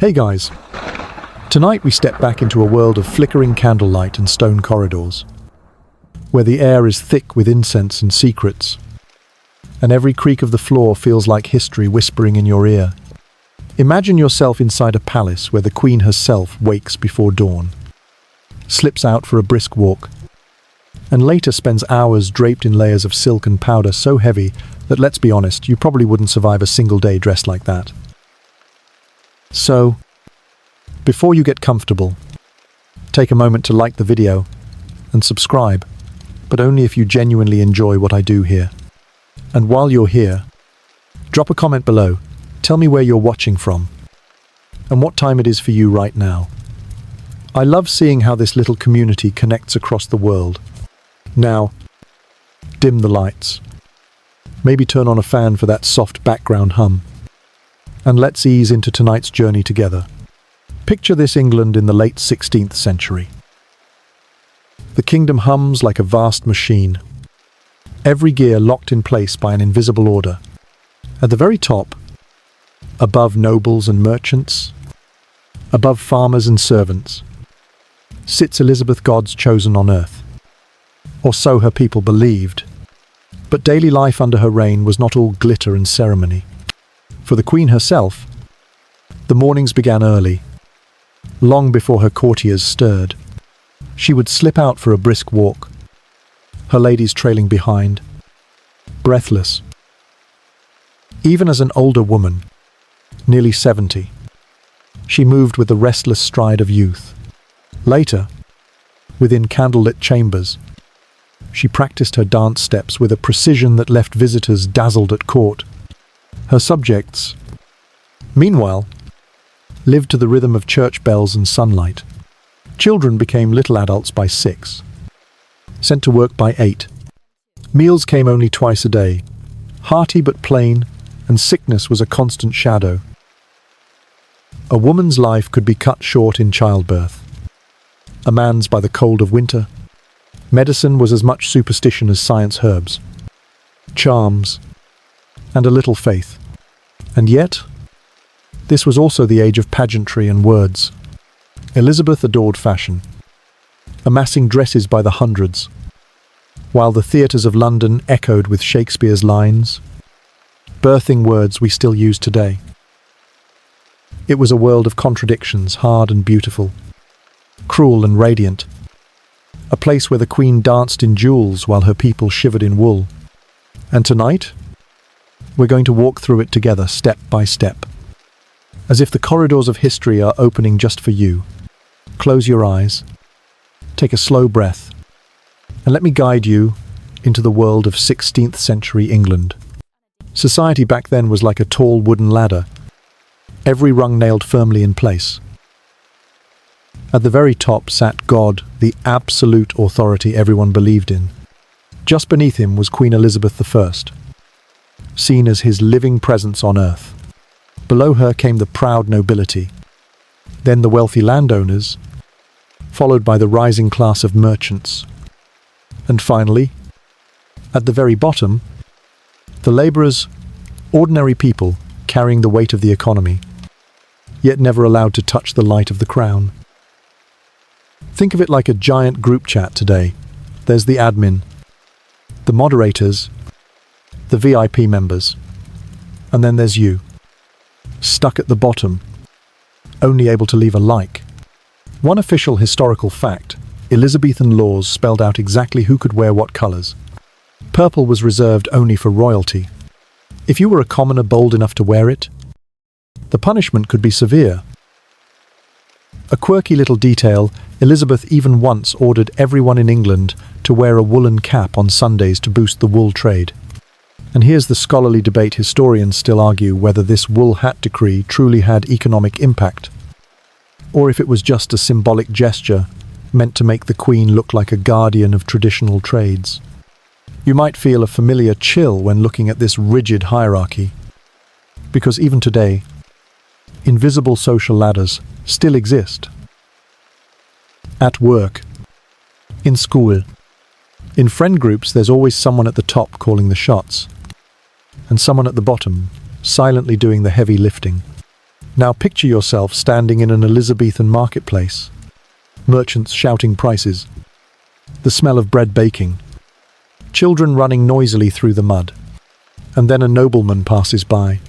Hey guys, tonight we step back into a world of flickering candlelight and stone corridors, where the air is thick with incense and secrets, and every creak of the floor feels like history whispering in your ear. Imagine yourself inside a palace where the Queen herself wakes before dawn, slips out for a brisk walk, and later spends hours draped in layers of silk and powder so heavy that, let's be honest, you probably wouldn't survive a single day dressed like that. So, before you get comfortable, take a moment to like the video and subscribe, but only if you genuinely enjoy what I do here. And while you're here, drop a comment below. Tell me where you're watching from and what time it is for you right now. I love seeing how this little community connects across the world. Now, dim the lights. Maybe turn on a fan for that soft background hum. And let's ease into tonight's journey together. Picture this England in the late 16th century. The kingdom hums like a vast machine, every gear locked in place by an invisible order. At the very top, above nobles and merchants, above farmers and servants, sits Elizabeth, God's chosen on earth. Or so her people believed. But daily life under her reign was not all glitter and ceremony. For the Queen herself, the mornings began early, long before her courtiers stirred. She would slip out for a brisk walk, her ladies trailing behind, breathless. Even as an older woman, nearly 70, she moved with the restless stride of youth. Later, within candlelit chambers, she practiced her dance steps with a precision that left visitors dazzled at court. Her subjects, meanwhile, lived to the rhythm of church bells and sunlight. Children became little adults by 6, sent to work by 8. Meals came only twice a day, hearty but plain, and sickness was a constant shadow. A woman's life could be cut short in childbirth, a man's by the cold of winter. Medicine was as much superstition as science herbs, charms, and a little faith. And yet, this was also the age of pageantry and words. Elizabeth adored fashion, amassing dresses by the hundreds, while the theatres of London echoed with Shakespeare's lines, birthing words we still use today. It was a world of contradictions, hard and beautiful, cruel and radiant, a place where the Queen danced in jewels while her people shivered in wool. And tonight, we're going to walk through it together, step by step, as if the corridors of history are opening just for you. Close your eyes, take a slow breath, and let me guide you into the world of 16th century England. Society back then was like a tall wooden ladder, every rung nailed firmly in place. At the very top sat God, the absolute authority everyone believed in. Just beneath him was Queen Elizabeth I, seen as his living presence on earth. Below her came the proud nobility, then the wealthy landowners, followed by the rising class of merchants. And finally, at the very bottom, the labourers, ordinary people carrying the weight of the economy, yet never allowed to touch the light of the crown. Think of it like a giant group chat today. There's the admin, the moderators, the VIP members, and then there's you, stuck at the bottom, only able to leave a like. One official historical fact: Elizabethan laws spelled out exactly who could wear what colours. Purple was reserved only for royalty. If you were a commoner bold enough to wear it, the punishment could be severe. A quirky little detail: Elizabeth even once ordered everyone in England to wear a woolen cap on Sundays to boost the wool trade. And here's the scholarly debate: historians still argue whether this wool hat decree truly had economic impact, or if it was just a symbolic gesture meant to make the Queen look like a guardian of traditional trades. You might feel a familiar chill when looking at this rigid hierarchy, because even today, invisible social ladders still exist. At work, in school, in friend groups, there's always someone at the top calling the shots, and someone at the bottom silently doing the heavy lifting. Now picture yourself standing in an Elizabethan marketplace. Merchants shouting prices. The smell of bread baking. Children running noisily through the mud. And then a nobleman passes by,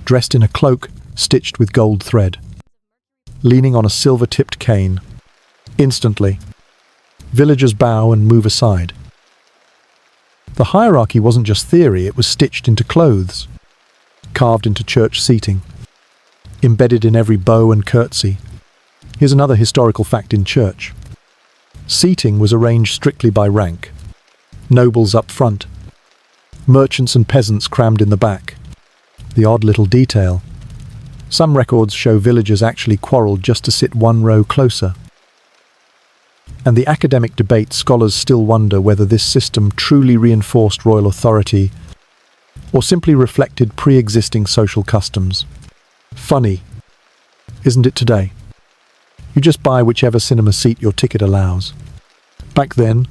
dressed in a cloak stitched with gold thread, leaning on a silver-tipped cane. Instantly, villagers bow and move aside. The hierarchy wasn't just theory, it was stitched into clothes, carved into church seating, embedded in every bow and curtsy. Here's another historical fact in church. Seating was arranged strictly by rank. Nobles up front, merchants and peasants crammed in the back. The odd little detail. Some records show villagers actually quarreled just to sit one row closer. And the academic debate, scholars still wonder whether this system truly reinforced royal authority or simply reflected pre-existing social customs. Funny, isn't it today? You just buy whichever cinema seat your ticket allows. Back then,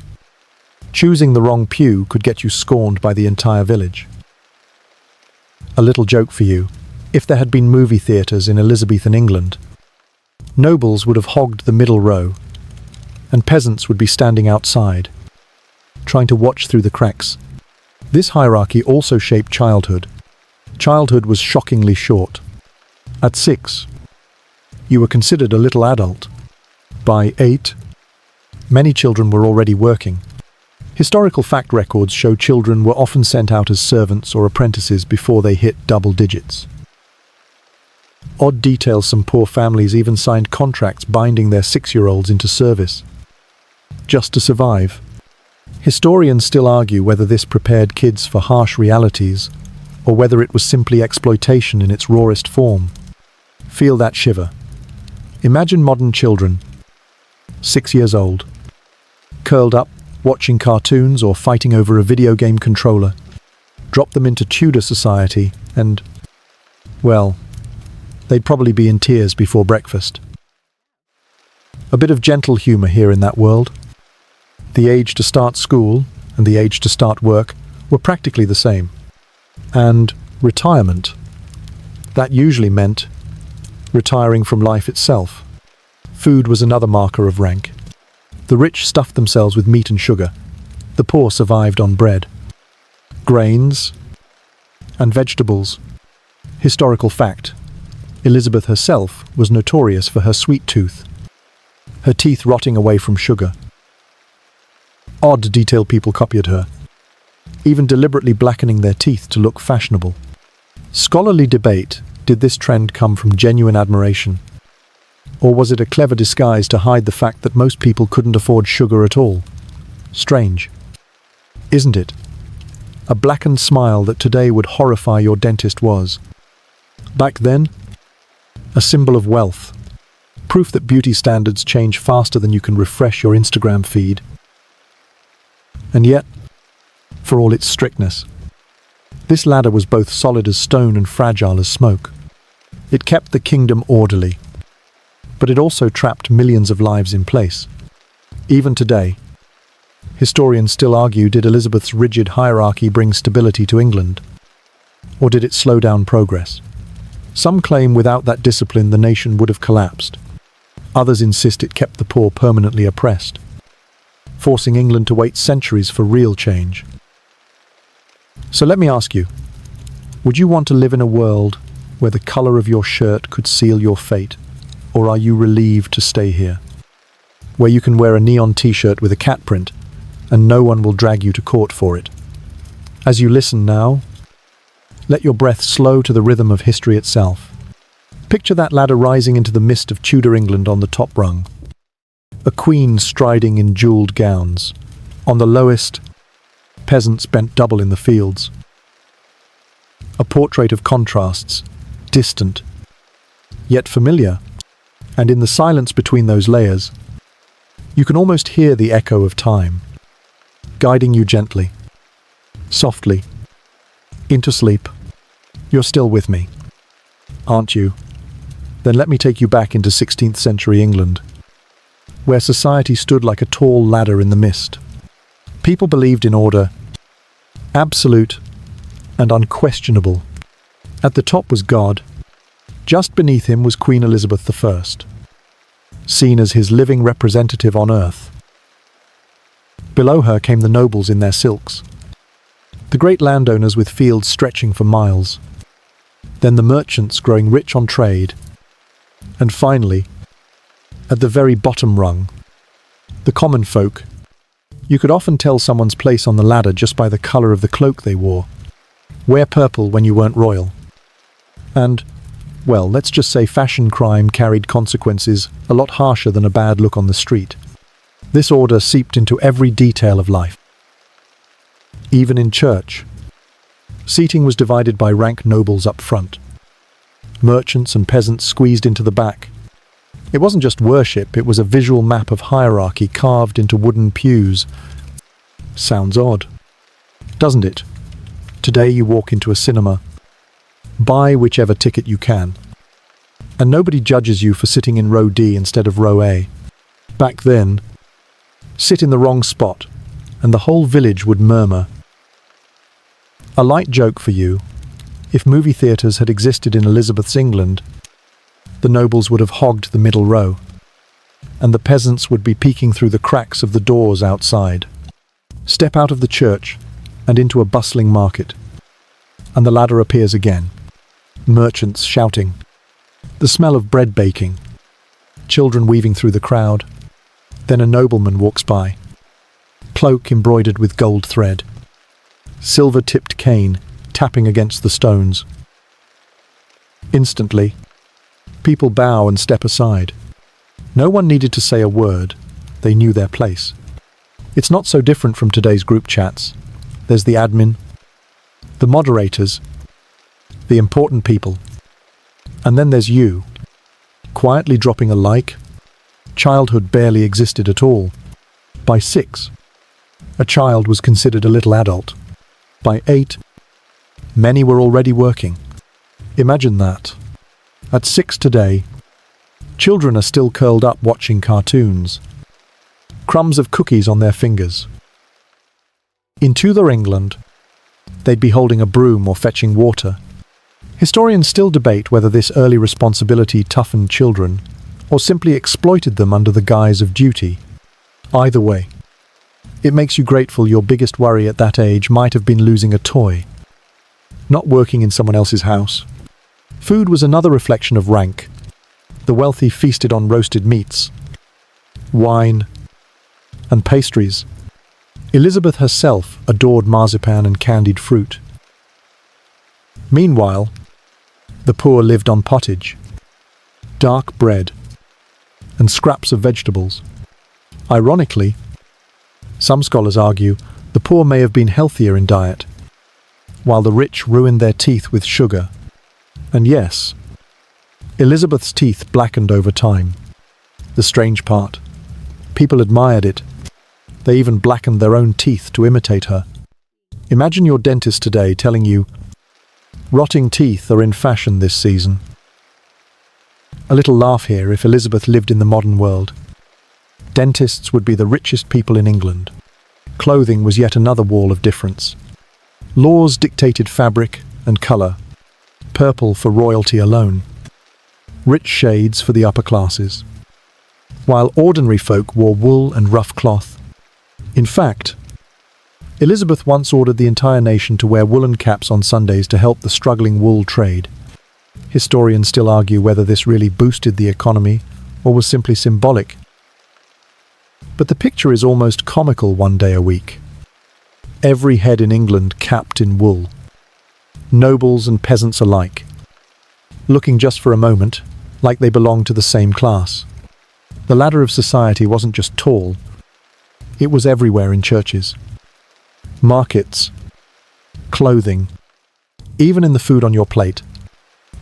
choosing the wrong pew could get you scorned by the entire village. A little joke for you. If there had been movie theatres in Elizabethan England, nobles would have hogged the middle row, and peasants would be standing outside, trying to watch through the cracks. This hierarchy also shaped childhood. Childhood was shockingly short. At 6, you were considered a little adult. By 8, many children were already working. Historical fact records show children were often sent out as servants or apprentices before they hit double digits. Odd details, some poor families even signed contracts binding their 6-year-olds into service, just to survive. Historians still argue whether this prepared kids for harsh realities or whether it was simply exploitation in its rawest form. Feel that shiver. Imagine modern children, 6 years old, curled up, watching cartoons or fighting over a video game controller. Drop them into Tudor society and, well, they'd probably be in tears before breakfast. A bit of gentle humour here in that world. The age to start school and the age to start work were practically the same. And retirement. That usually meant retiring from life itself. Food was another marker of rank. The rich stuffed themselves with meat and sugar. The poor survived on bread, grains, and vegetables. Historical fact. Elizabeth herself was notorious for her sweet tooth, her teeth rotting away from sugar. Odd detail, people copied her, even deliberately blackening their teeth to look fashionable. Scholarly debate, did this trend come from genuine admiration? Or was it a clever disguise to hide the fact that most people couldn't afford sugar at all? Strange, isn't it? A blackened smile that today would horrify your dentist was, back then, a symbol of wealth. Proof that beauty standards change faster than you can refresh your Instagram feed. And yet, for all its strictness, this ladder was both solid as stone and fragile as smoke. It kept the kingdom orderly, but it also trapped millions of lives in place. Even today, historians still argue, did Elizabeth's rigid hierarchy bring stability to England? Or did it slow down progress? Some claim without that discipline the nation would have collapsed. Others insist it kept the poor permanently oppressed, forcing England to wait centuries for real change. So let me ask you, would you want to live in a world where the colour of your shirt could seal your fate? Or are you relieved to stay here, where you can wear a neon t-shirt with a cat print and no one will drag you to court for it? As you listen now, let your breath slow to the rhythm of history itself. Picture that ladder rising into the mist of Tudor England on the top rung. A queen striding in jewelled gowns. On the lowest, peasants bent double in the fields. A portrait of contrasts, distant, yet familiar. And in the silence between those layers, you can almost hear the echo of time, guiding you gently, softly, into sleep. You're still with me, aren't you? Then let me take you back into 16th century England, where society stood like a tall ladder in the mist. People believed in order, absolute and unquestionable. At the top was God, Just beneath him was Queen Elizabeth I, seen as his living representative on earth. Below her came the nobles in their silks, the great landowners with fields stretching for miles, then the merchants growing rich on trade, and finally, at the very bottom rung, the common folk. You could often tell someone's place on the ladder just by the colour of the cloak they wore. Wear purple when you weren't royal. And, well, let's just say fashion crime carried consequences a lot harsher than a bad look on the street. This order seeped into every detail of life. Even in church, seating was divided by rank nobles up front. Merchants and peasants squeezed into the back. It wasn't just worship, it was a visual map of hierarchy carved into wooden pews. Sounds odd, doesn't it? Today you walk into a cinema, buy whichever ticket you can, and nobody judges you for sitting in row D instead of row A. Back then, sit in the wrong spot, and the whole village would murmur. A light joke for you: if movie theatres had existed in Elizabeth's England, the nobles would have hogged the middle row, and the peasants would be peeking through the cracks of the doors outside. Step out of the church and into a bustling market, and the ladder appears again. Merchants shouting, the smell of bread baking, children weaving through the crowd. Then a nobleman walks by, cloak embroidered with gold thread, silver-tipped cane tapping against the stones. Instantly, people bow and step aside. No one needed to say a word. They knew their place. It's not so different from today's group chats. There's the admin, the moderators, the important people. And then there's you, quietly dropping a like. Childhood barely existed at all. By 6, a child was considered a little adult. By 8, many were already working. Imagine that. At 6 today, children are still curled up watching cartoons, crumbs of cookies on their fingers. In Tudor England, they'd be holding a broom or fetching water. Historians still debate whether this early responsibility toughened children or simply exploited them under the guise of duty. Either way, it makes you grateful your biggest worry at that age might have been losing a toy, not working in someone else's house. Food was another reflection of rank. The wealthy feasted on roasted meats, wine, and pastries. Elizabeth herself adored marzipan and candied fruit. Meanwhile, the poor lived on pottage, dark bread, and scraps of vegetables. Ironically, some scholars argue the poor may have been healthier in diet, while the rich ruined their teeth with sugar. And yes, Elizabeth's teeth blackened over time. The strange part, people admired it. They even blackened their own teeth to imitate her. Imagine your dentist today telling you, rotting teeth are in fashion this season. A little laugh here: if Elizabeth lived in the modern world, dentists would be the richest people in England. Clothing was yet another wall of difference. Laws dictated fabric and colour. Purple for royalty alone. Rich shades for the upper classes, while ordinary folk wore wool and rough cloth. In fact, Elizabeth once ordered the entire nation to wear woolen caps on Sundays to help the struggling wool trade. Historians still argue whether this really boosted the economy or was simply symbolic. But the picture is almost comical. One day a week, every head in England capped in wool, nobles and peasants alike, looking just for a moment like they belonged to the same class. The ladder of society wasn't just tall, it was everywhere: in churches, markets, clothing, even in the food on your plate.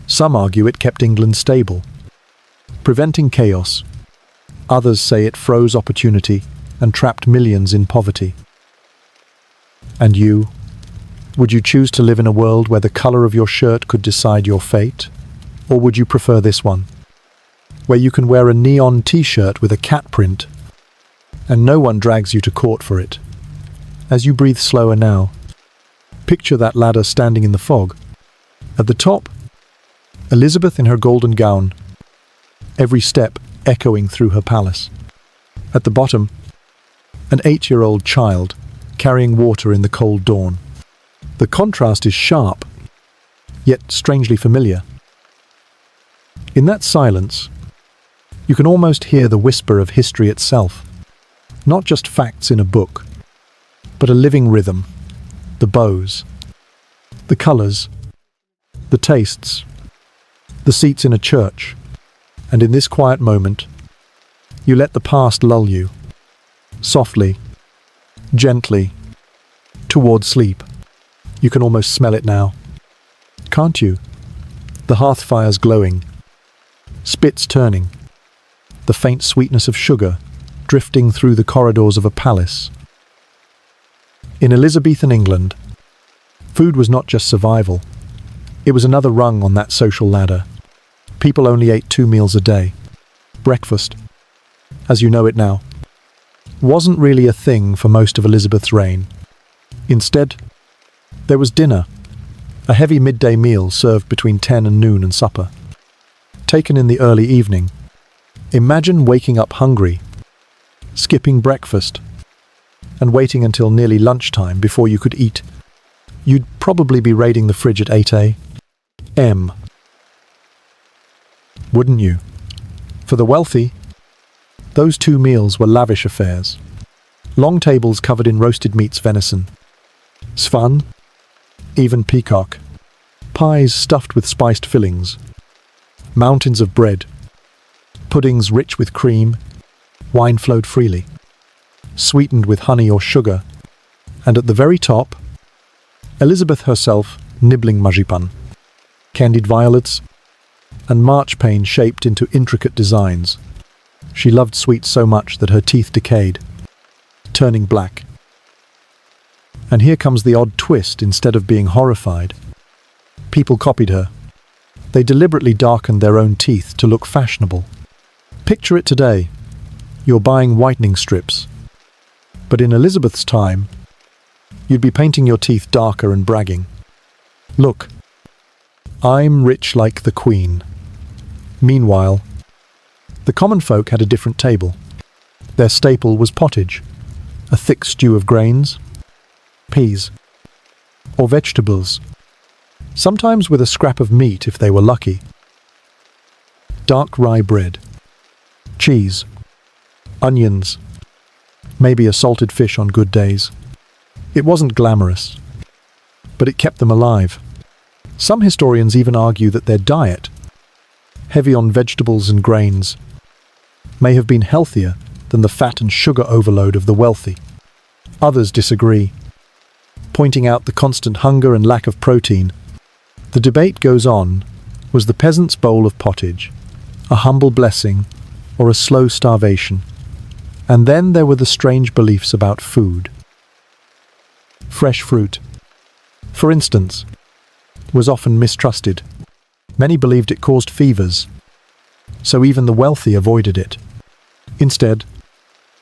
Some argue it kept England stable, preventing chaos. Others say it froze opportunity and trapped millions in poverty. And you? Would you choose to live in a world where the colour of your shirt could decide your fate? Or would you prefer this one, where you can wear a neon t-shirt with a cat print and no one drags you to court for it? As you breathe slower now, picture that ladder standing in the fog. At the top, Elizabeth in her golden gown, every step echoing through her palace. At the bottom, an 8-year-old child carrying water in the cold dawn. The contrast is sharp, yet strangely familiar. In that silence, you can almost hear the whisper of history itself. Not just facts in a book, but a living rhythm. The bows, the colours, the tastes, the seats in a church. And in this quiet moment, you let the past lull you, softly, gently, toward sleep. You can almost smell it now. Can't you? The hearth fire's glowing, spits turning, the faint sweetness of sugar drifting through the corridors of a palace. In Elizabethan England, food was not just survival. It was another rung on that social ladder. People only ate 2 meals a day. Breakfast, as you know it now, wasn't really a thing for most of Elizabeth's reign. Instead, there was dinner, a heavy midday meal served between 10 and noon and supper. Taken in the early evening, imagine waking up hungry, skipping breakfast, and waiting until nearly lunchtime before you could eat. You'd probably be raiding the fridge at 8 a.m. Wouldn't you? For the wealthy, those 2 meals were lavish affairs. Long tables covered in roasted meats, venison, svan, even peacock, pies stuffed with spiced fillings, mountains of bread, puddings rich with cream, wine flowed freely, sweetened with honey or sugar, and at the very top, Elizabeth herself nibbling marzipan, candied violets, and marchpane shaped into intricate designs. She loved sweets so much that her teeth decayed, turning black. And here comes the odd twist. Instead of being horrified, people copied her. They deliberately darkened their own teeth to look fashionable. Picture it today. You're buying whitening strips. But in Elizabeth's time, you'd be painting your teeth darker and bragging. Look, I'm rich like the Queen. Meanwhile, the common folk had a different table. Their staple was pottage, a thick stew of grains, peas, or vegetables, sometimes with a scrap of meat if they were lucky. Dark rye bread, cheese, onions, maybe a salted fish on good days. It wasn't glamorous, but it kept them alive. Some historians even argue that their diet, heavy on vegetables and grains, may have been healthier than the fat and sugar overload of the wealthy. Others disagree, pointing out the constant hunger and lack of protein. The debate goes on. Was the peasant's bowl of pottage a humble blessing or a slow starvation? And then there were the strange beliefs about food. Fresh fruit, for instance, was often mistrusted. Many believed it caused fevers, so even the wealthy avoided it. Instead,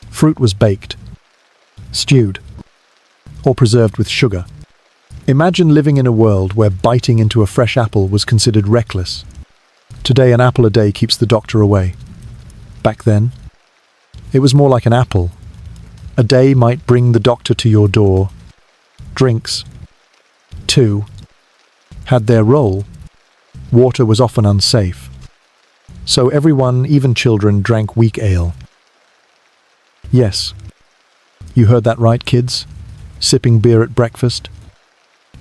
fruit was baked, stewed, or preserved with sugar. Imagine living in a world where biting into a fresh apple was considered reckless. Today, an apple a day keeps the doctor away. Back then, it was more like an apple. A day might bring the doctor to your door. Drinks, too, had their role. Water was often unsafe, so everyone, even children, drank weak ale. Yes, you heard that right, kids? Sipping beer at breakfast?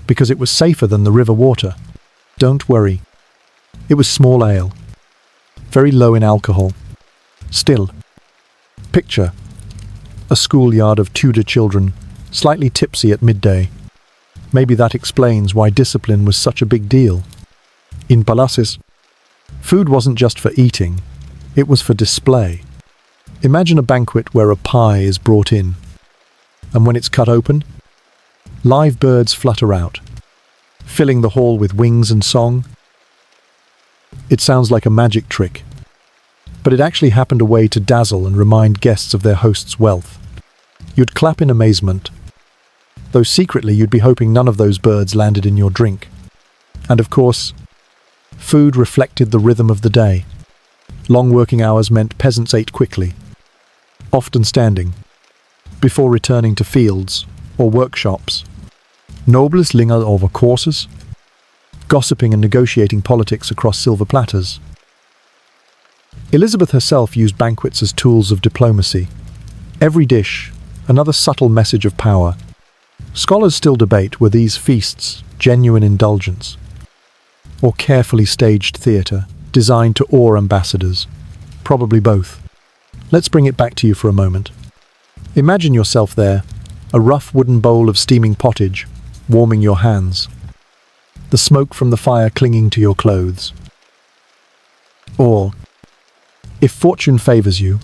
Because it was safer than the river water. Don't worry. It was small ale, very low in alcohol. Still, picture a schoolyard of Tudor children, slightly tipsy at midday. Maybe that explains why discipline was such a big deal. In palaces, food wasn't just for eating, it was for display. Imagine a banquet where a pie is brought in, and when it's cut open, live birds flutter out, filling the hall with wings and song. It sounds like a magic trick, but it actually happened a way to dazzle and remind guests of their host's wealth. You'd clap in amazement, though secretly you'd be hoping none of those birds landed in your drink. And of course, Food reflected the rhythm of the day. Long working hours meant peasants ate quickly, often standing, before returning to fields or workshops. Nobles lingered over courses, gossiping and negotiating politics across silver platters. Elizabeth herself used banquets as tools of diplomacy. Every dish, another subtle message of power. Scholars still debate were these feasts genuine indulgence, or carefully staged theatre designed to awe ambassadors. Probably both. Let's bring it back to you for a moment. Imagine yourself there, a rough wooden bowl of steaming pottage, warming your hands, the smoke from the fire clinging to your clothes. Or, if fortune favours you,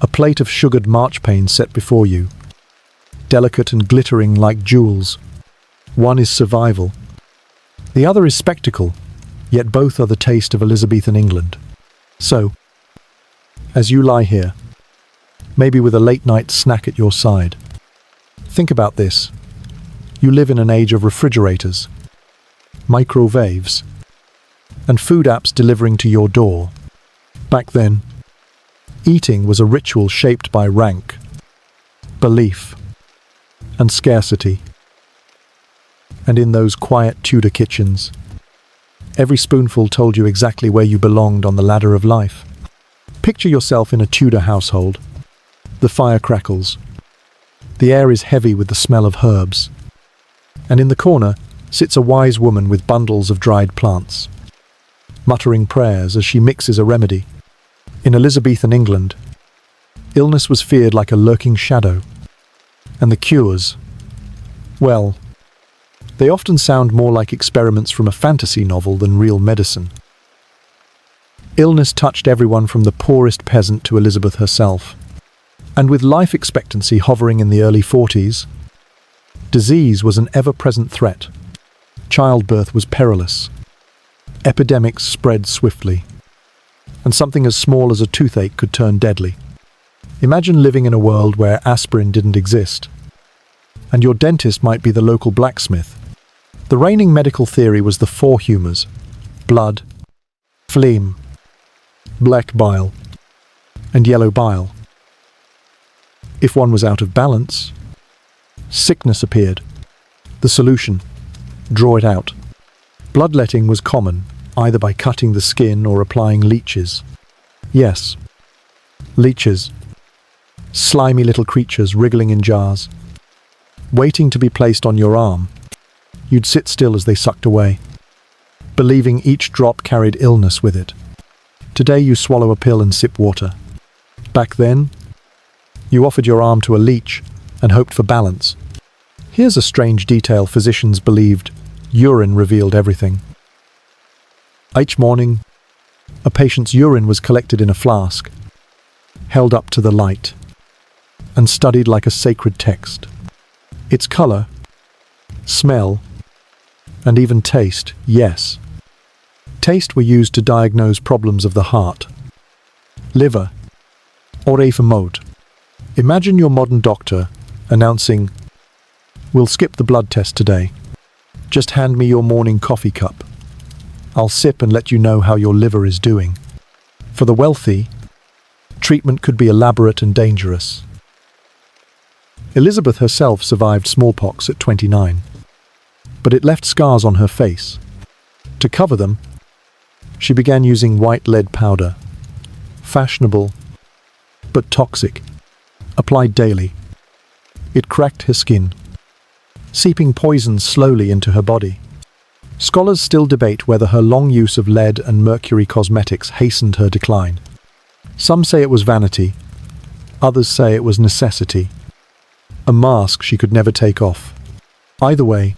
a plate of sugared marchpane set before you, delicate and glittering like jewels. One is survival, the other is spectacle, yet both are the taste of Elizabethan England. So, as you lie here, maybe with a late-night snack at your side, think about this. You live in an age of refrigerators, microwaves, and food apps delivering to your door. Back then, eating was a ritual shaped by rank, belief, and scarcity. And in those quiet Tudor kitchens, every spoonful told you exactly where you belonged on the ladder of life. Picture yourself in a Tudor household. The fire crackles. The air is heavy with the smell of herbs. And in the corner sits a wise woman with bundles of dried plants, muttering prayers as she mixes a remedy. In Elizabethan England, illness was feared like a lurking shadow. And the cures, well, they often sound more like experiments from a fantasy novel than real medicine. Illness touched everyone from the poorest peasant to Elizabeth herself. And with life expectancy hovering in the early 40s, disease was an ever-present threat. Childbirth was perilous. Epidemics spread swiftly. And something as small as a toothache could turn deadly. Imagine living in a world where aspirin didn't exist, and your dentist might be the local blacksmith. The reigning medical theory was the four humours: blood, phlegm, black bile, and yellow bile. If one was out of balance, sickness appeared. The solution: draw it out. Bloodletting was common, either by cutting the skin or applying leeches. Yes, leeches. Slimy little creatures wriggling in jars, waiting to be placed on your arm. You'd sit still as they sucked away, believing each drop carried illness with it. Today you swallow a pill and sip water. Back then, you offered your arm to a leech and hoped for balance. Here's a strange detail physicians believed: urine revealed everything. Each morning, a patient's urine was collected in a flask, held up to the light, and studied like a sacred text. Its colour, smell, and even taste, yes. Taste were used to diagnose problems of the heart, liver, or even mood. Imagine your modern doctor announcing, "We'll skip the blood test today. Just hand me your morning coffee cup. I'll sip and let you know how your liver is doing." For the wealthy, treatment could be elaborate and dangerous. Elizabeth herself survived smallpox at 29, but it left scars on her face. To cover them, she began using white lead powder, fashionable but toxic, applied daily. It cracked her skin, seeping poison slowly into her body. Scholars still debate whether her long use of lead and mercury cosmetics hastened her decline. Some say it was vanity, others say it was necessity, a mask she could never take off. Either way,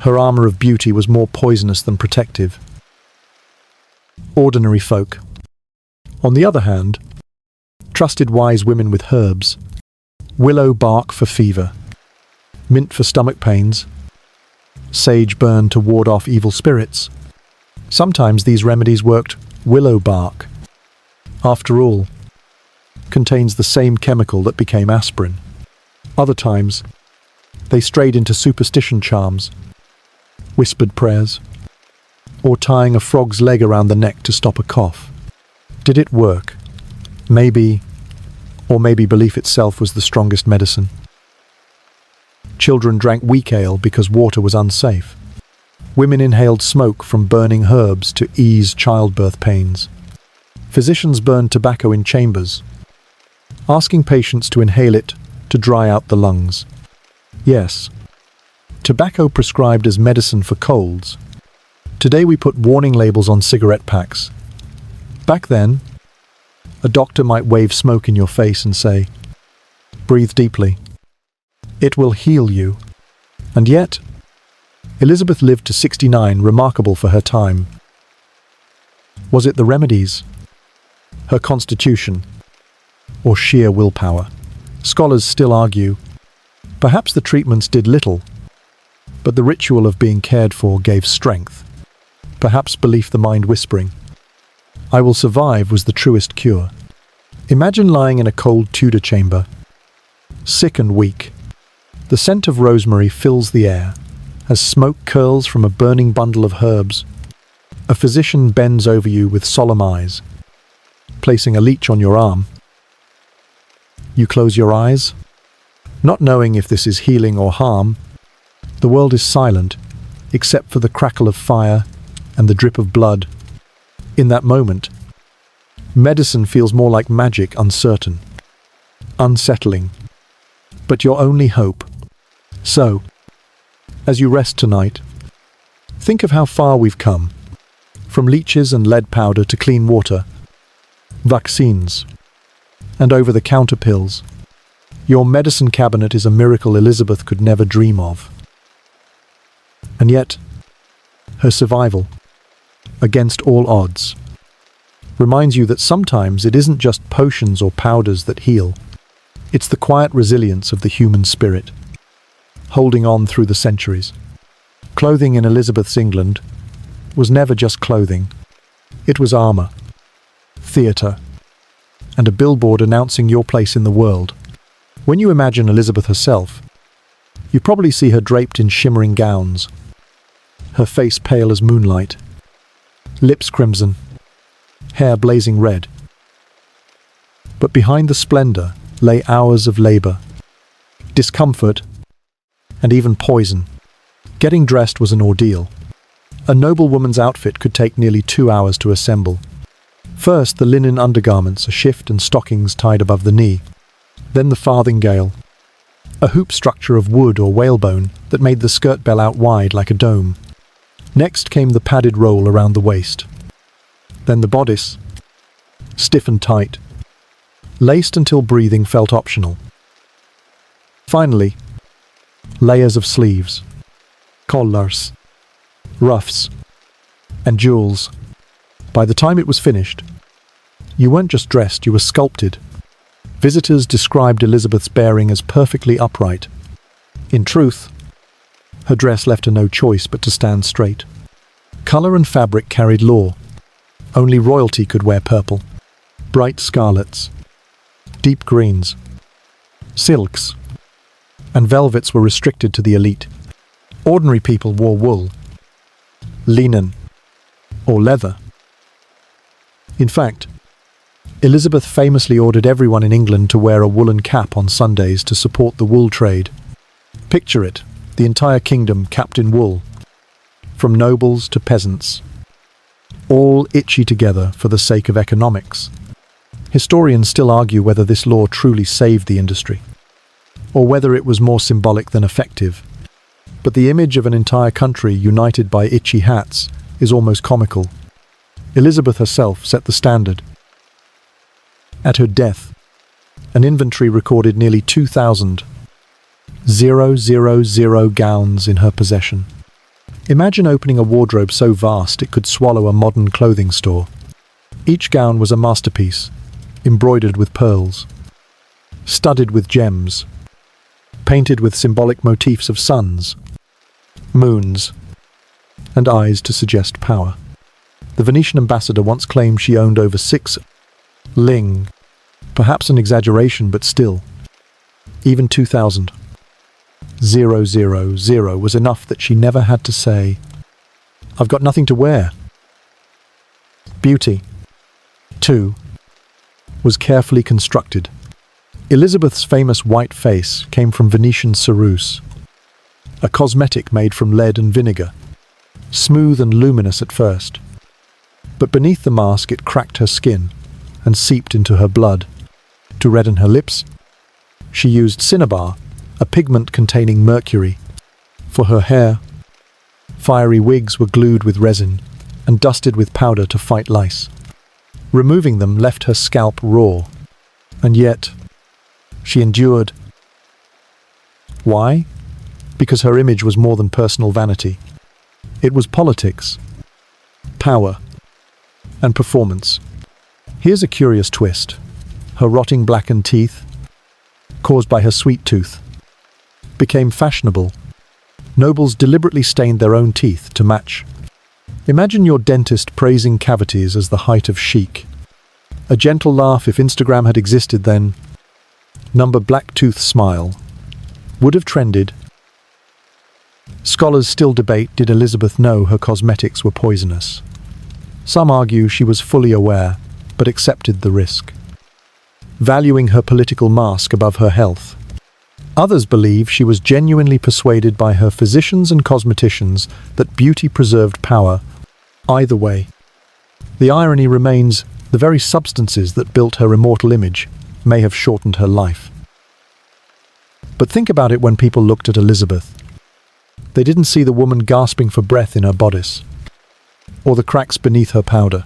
her armour of beauty was more poisonous than protective. Ordinary folk, on the other hand, trusted wise women with herbs: willow bark for fever, mint for stomach pains, sage burn to ward off evil spirits. Sometimes these remedies worked. Willow bark, after all, contains the same chemical that became aspirin. Other times, they strayed into superstition charms, whispered prayers, or tying a frog's leg around the neck to stop a cough. Did it work? Maybe, or maybe belief itself was the strongest medicine. Children drank weak ale because water was unsafe. Women inhaled smoke from burning herbs to ease childbirth pains. Physicians burned tobacco in chambers, asking patients to inhale it to dry out the lungs. Yes, tobacco prescribed as medicine for colds. Today we put warning labels on cigarette packs. Back then, a doctor might wave smoke in your face and say, "Breathe deeply. It will heal you." And yet, Elizabeth lived to 69, remarkable for her time. Was it the remedies, her constitution, or sheer willpower? Scholars still argue. Perhaps the treatments did little, but the ritual of being cared for gave strength. Perhaps belief, the mind whispering, "I will survive," was the truest cure. Imagine lying in a cold Tudor chamber, sick and weak. The scent of rosemary fills the air as smoke curls from a burning bundle of herbs. A physician bends over you with solemn eyes, placing a leech on your arm. You close your eyes, not knowing if this is healing or harm. The world is silent, except for the crackle of fire and the drip of blood. In that moment, medicine feels more like magic, uncertain, unsettling, but your only hope. So, as you rest tonight, think of how far we've come, from leeches and lead powder to clean water, vaccines, and over-the-counter pills. Your medicine cabinet is a miracle Elizabeth could never dream of. And yet, her survival, against all odds, reminds you that sometimes it isn't just potions or powders that heal. It's the quiet resilience of the human spirit, holding on through the centuries. Clothing in Elizabeth's England was never just clothing. It was armor, theatre, and a billboard announcing your place in the world. When you imagine Elizabeth herself, you probably see her draped in shimmering gowns, her face pale as moonlight, lips crimson, hair blazing red. But behind the splendor lay hours of labor, discomfort, and even poison. Getting dressed was an ordeal. A noblewoman's outfit could take nearly 2 hours to assemble. First, the linen undergarments, a shift and stockings tied above the knee. Then the farthingale, a hoop structure of wood or whalebone that made the skirt bell out wide like a dome. Next came the padded roll around the waist. Then the bodice, stiff and tight, laced until breathing felt optional. Finally, layers of sleeves, collars, ruffs, and jewels. By the time it was finished, you weren't just dressed, you were sculpted. Visitors described Elizabeth's bearing as perfectly upright. In truth, her dress left her no choice but to stand straight. Colour and fabric carried law. Only royalty could wear purple. Bright scarlets, deep greens, silks, and velvets were restricted to the elite. Ordinary people wore wool, linen, or leather. In fact, Elizabeth famously ordered everyone in England to wear a woolen cap on Sundays to support the wool trade. Picture it, the entire kingdom capped in wool, from nobles to peasants, all itchy together for the sake of economics. Historians still argue whether this law truly saved the industry, or whether it was more symbolic than effective. But the image of an entire country united by itchy hats is almost comical. Elizabeth herself set the standard. At her death, an inventory recorded nearly 2,000 gowns in her possession. Imagine opening a wardrobe so vast it could swallow a modern clothing store. Each gown was a masterpiece, embroidered with pearls, studded with gems, painted with symbolic motifs of suns, moons, and eyes to suggest power. The Venetian ambassador once claimed she owned over 6 ling, perhaps an exaggeration, but still. Even 2,000 was enough that she never had to say, I've got nothing to wear. Beauty, too, was carefully constructed. Elizabeth's famous white face came from Venetian ceruse, a cosmetic made from lead and vinegar, smooth and luminous at first. But beneath the mask it cracked her skin and seeped into her blood. To redden her lips, she used cinnabar, a pigment containing mercury. For her hair, fiery wigs were glued with resin and dusted with powder to fight lice. Removing them left her scalp raw, and yet she endured. Why? Because her image was more than personal vanity. It was politics, power, and performance. Here's a curious twist. Her rotting blackened teeth, caused by her sweet tooth, became fashionable. Nobles deliberately stained their own teeth to match. Imagine your dentist praising cavities as the height of chic. A gentle laugh if Instagram had existed then. Number black tooth smile would have trended. Scholars still debate, did Elizabeth know her cosmetics were poisonous? Some argue she was fully aware, but accepted the risk, valuing her political mask above her health. Others believe she was genuinely persuaded by her physicians and cosmeticians that beauty preserved power. Either way, the irony remains, the very substances that built her immortal image may have shortened her life. But think about it when people looked at Elizabeth. They didn't see the woman gasping for breath in her bodice, or the cracks beneath her powder.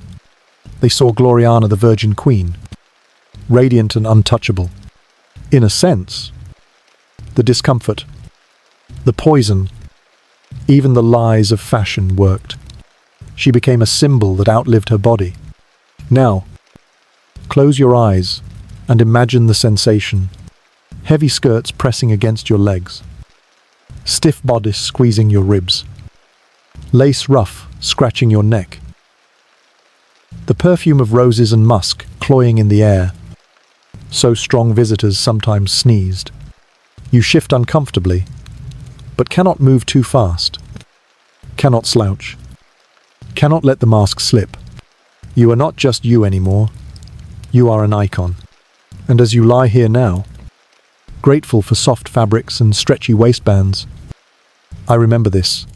They saw Gloriana, the Virgin Queen, radiant and untouchable. In a sense, the discomfort, the poison, even the lies of fashion worked. She became a symbol that outlived her body. Now, close your eyes and imagine the sensation. Heavy skirts pressing against your legs, stiff bodice squeezing your ribs, lace ruff scratching your neck, the perfume of roses and musk cloying in the air, so strong visitors sometimes sneezed. You shift uncomfortably, but cannot move too fast, cannot slouch, cannot let the mask slip. You are not just you anymore, you are an icon. And as you lie here now, grateful for soft fabrics and stretchy waistbands, I remember this.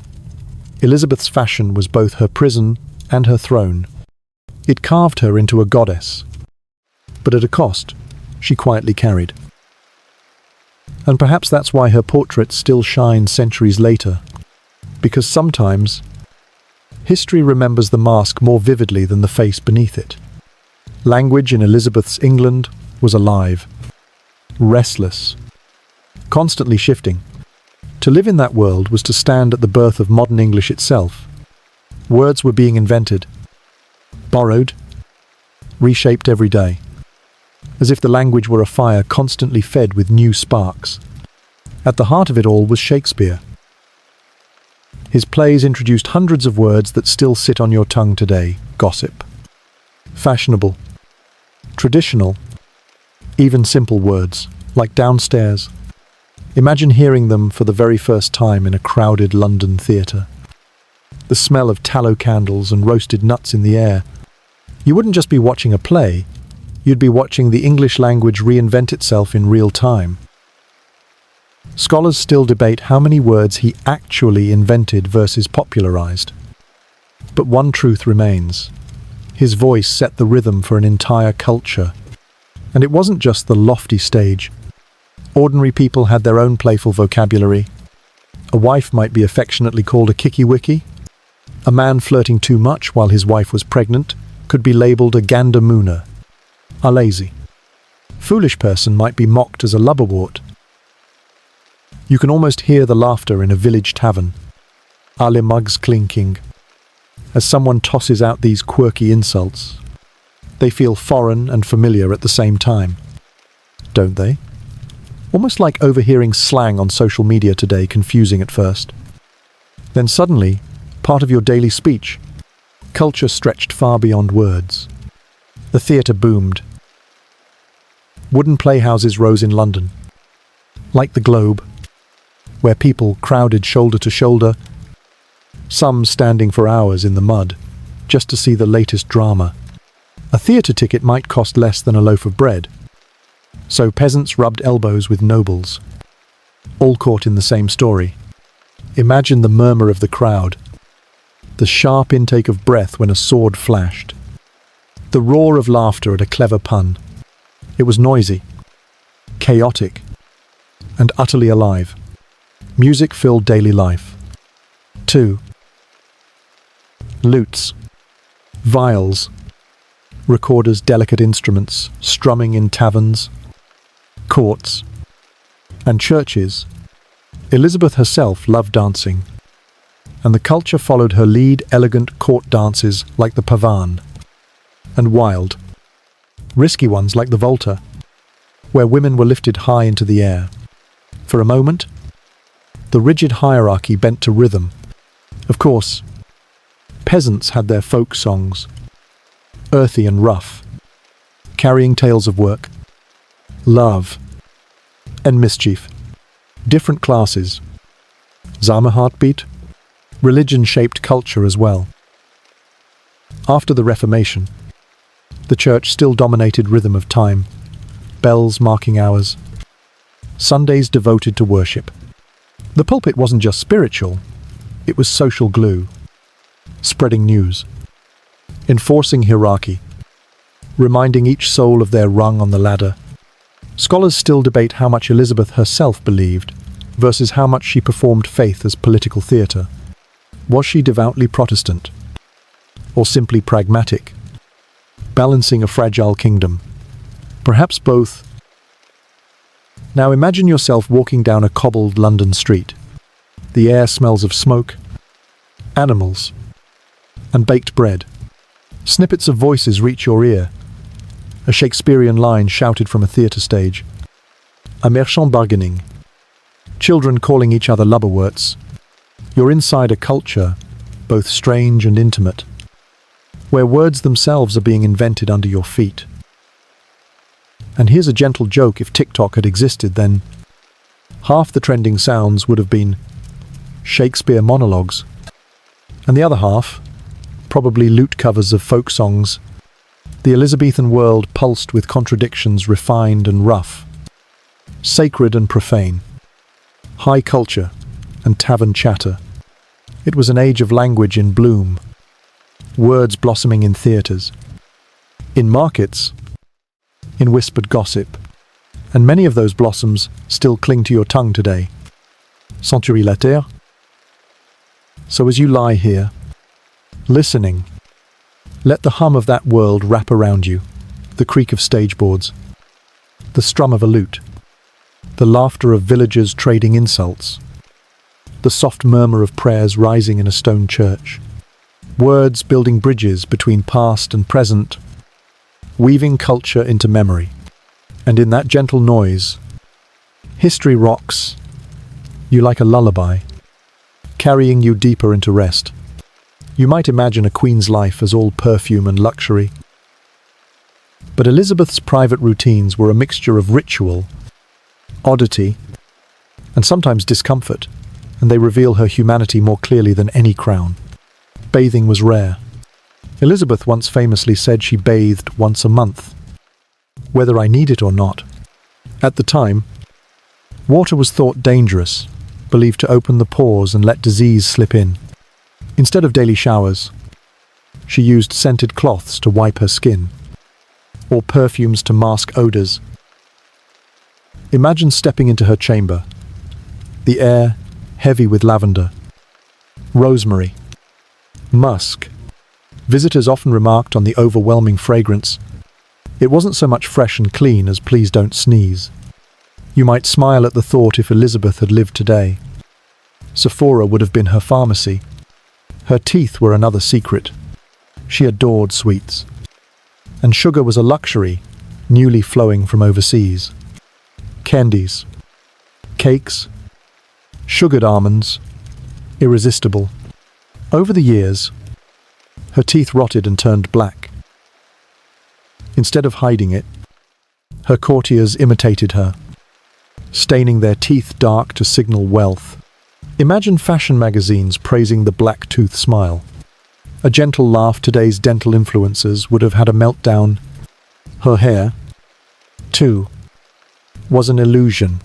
Elizabeth's fashion was both her prison and her throne. It carved her into a goddess, but at a cost she quietly carried. And perhaps that's why her portraits still shine centuries later, because sometimes history remembers the mask more vividly than the face beneath it. Language in Elizabeth's England was alive, restless, constantly shifting. To live in that world was to stand at the birth of modern English itself. Words were being invented, borrowed, reshaped every day, as if the language were a fire constantly fed with new sparks. At the heart of it all was Shakespeare. His plays introduced hundreds of words that still sit on your tongue today: gossip, fashionable, traditional, even simple words, like downstairs. Imagine hearing them for the very first time in a crowded London theatre. The smell of tallow candles and roasted nuts in the air. You wouldn't just be watching a play, you'd be watching the English language reinvent itself in real time. Scholars still debate how many words he actually invented versus popularized. But one truth remains. His voice set the rhythm for an entire culture. And it wasn't just the lofty stage. Ordinary people had their own playful vocabulary. A wife might be affectionately called a kicky-wicky. A man flirting too much while his wife was pregnant could be labelled a gander-mooner, a lazy. Foolish person might be mocked as a lubberwort. You can almost hear the laughter in a village tavern, ale mugs clinking, as someone tosses out these quirky insults. They feel foreign and familiar at the same time, don't they? Almost like overhearing slang on social media today, confusing at first. Then suddenly, part of your daily speech. Culture stretched far beyond words. The theatre boomed. Wooden playhouses rose in London, like the Globe, where people crowded shoulder to shoulder, some standing for hours in the mud, just to see the latest drama. A theatre ticket might cost less than a loaf of bread. So peasants rubbed elbows with nobles, all caught in the same story. Imagine the murmur of the crowd, the sharp intake of breath when a sword flashed, the roar of laughter at a clever pun. It was noisy, chaotic, and utterly alive. Music filled daily life. 2. Lutes, viols, recorders' delicate instruments strumming in taverns, courts, and churches. Elizabeth herself loved dancing, and the culture followed her lead. Elegant court dances like the pavane, and wild, risky ones like the volta, where women were lifted high into the air. For a moment, the rigid hierarchy bent to rhythm. Of course, peasants had their folk songs, earthy and rough, carrying tales of work, love, and mischief. Different classes, Zame heartbeat, religion shaped culture as well. After the Reformation, the church still dominated rhythm of time, bells marking hours, Sundays devoted to worship. The pulpit wasn't just spiritual, it was social glue, spreading news, enforcing hierarchy, reminding each soul of their rung on the ladder. Scholars still debate how much Elizabeth herself believed versus how much she performed faith as political theatre. Was she devoutly Protestant, or simply pragmatic, balancing a fragile kingdom? Perhaps both. Now imagine yourself walking down a cobbled London street. The air smells of smoke, animals, and baked bread. Snippets of voices reach your ear. A Shakespearean line shouted from a theatre stage. A merchant bargaining. Children calling each other lubberworts. You're inside a culture, both strange and intimate, where words themselves are being invented under your feet. And here's a gentle joke: if TikTok had existed, then half the trending sounds would have been Shakespeare monologues, and the other half, probably lute covers of folk songs. The Elizabethan world pulsed with contradictions, refined and rough, sacred and profane, high culture and tavern chatter. It was an age of language in bloom, words blossoming in theatres, in markets, in whispered gossip, and many of those blossoms still cling to your tongue today. Century la terre. So as you lie here, listening, let the hum of that world wrap around you, the creak of stage boards, the strum of a lute, the laughter of villagers trading insults, the soft murmur of prayers rising in a stone church, words building bridges between past and present, weaving culture into memory. And in that gentle noise, history rocks you like a lullaby, carrying you deeper into rest. You might imagine a queen's life as all perfume and luxury. But Elizabeth's private routines were a mixture of ritual, oddity, and sometimes discomfort, and they reveal her humanity more clearly than any crown. Bathing was rare. Elizabeth once famously said she bathed once a month, whether I need it or not. At the time, water was thought dangerous, believed to open the pores and let disease slip in. Instead of daily showers, she used scented cloths to wipe her skin, or perfumes to mask odours. Imagine stepping into her chamber, the air heavy with lavender, rosemary, musk. Visitors often remarked on the overwhelming fragrance. It wasn't so much fresh and clean as please don't sneeze. You might smile at the thought if Elizabeth had lived today. Sephora would have been her pharmacy. Her teeth were another secret. She adored sweets. And sugar was a luxury, newly flowing from overseas. Candies, cakes, sugared almonds, irresistible. Over the years, her teeth rotted and turned black. Instead of hiding it, her courtiers imitated her, staining their teeth dark to signal wealth. Imagine fashion magazines praising the black tooth smile. A gentle laugh today's dental influencers would have had a meltdown. Her hair, too, was an illusion.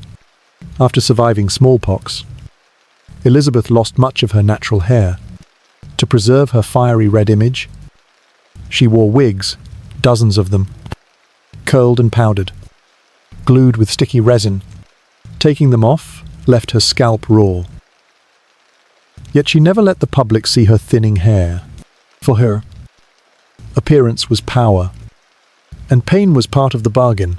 After surviving smallpox, Elizabeth lost much of her natural hair. To preserve her fiery red image, she wore wigs, dozens of them, curled and powdered, glued with sticky resin. Taking them off left her scalp raw. Yet she never let the public see her thinning hair. For her, appearance was power, and pain was part of the bargain.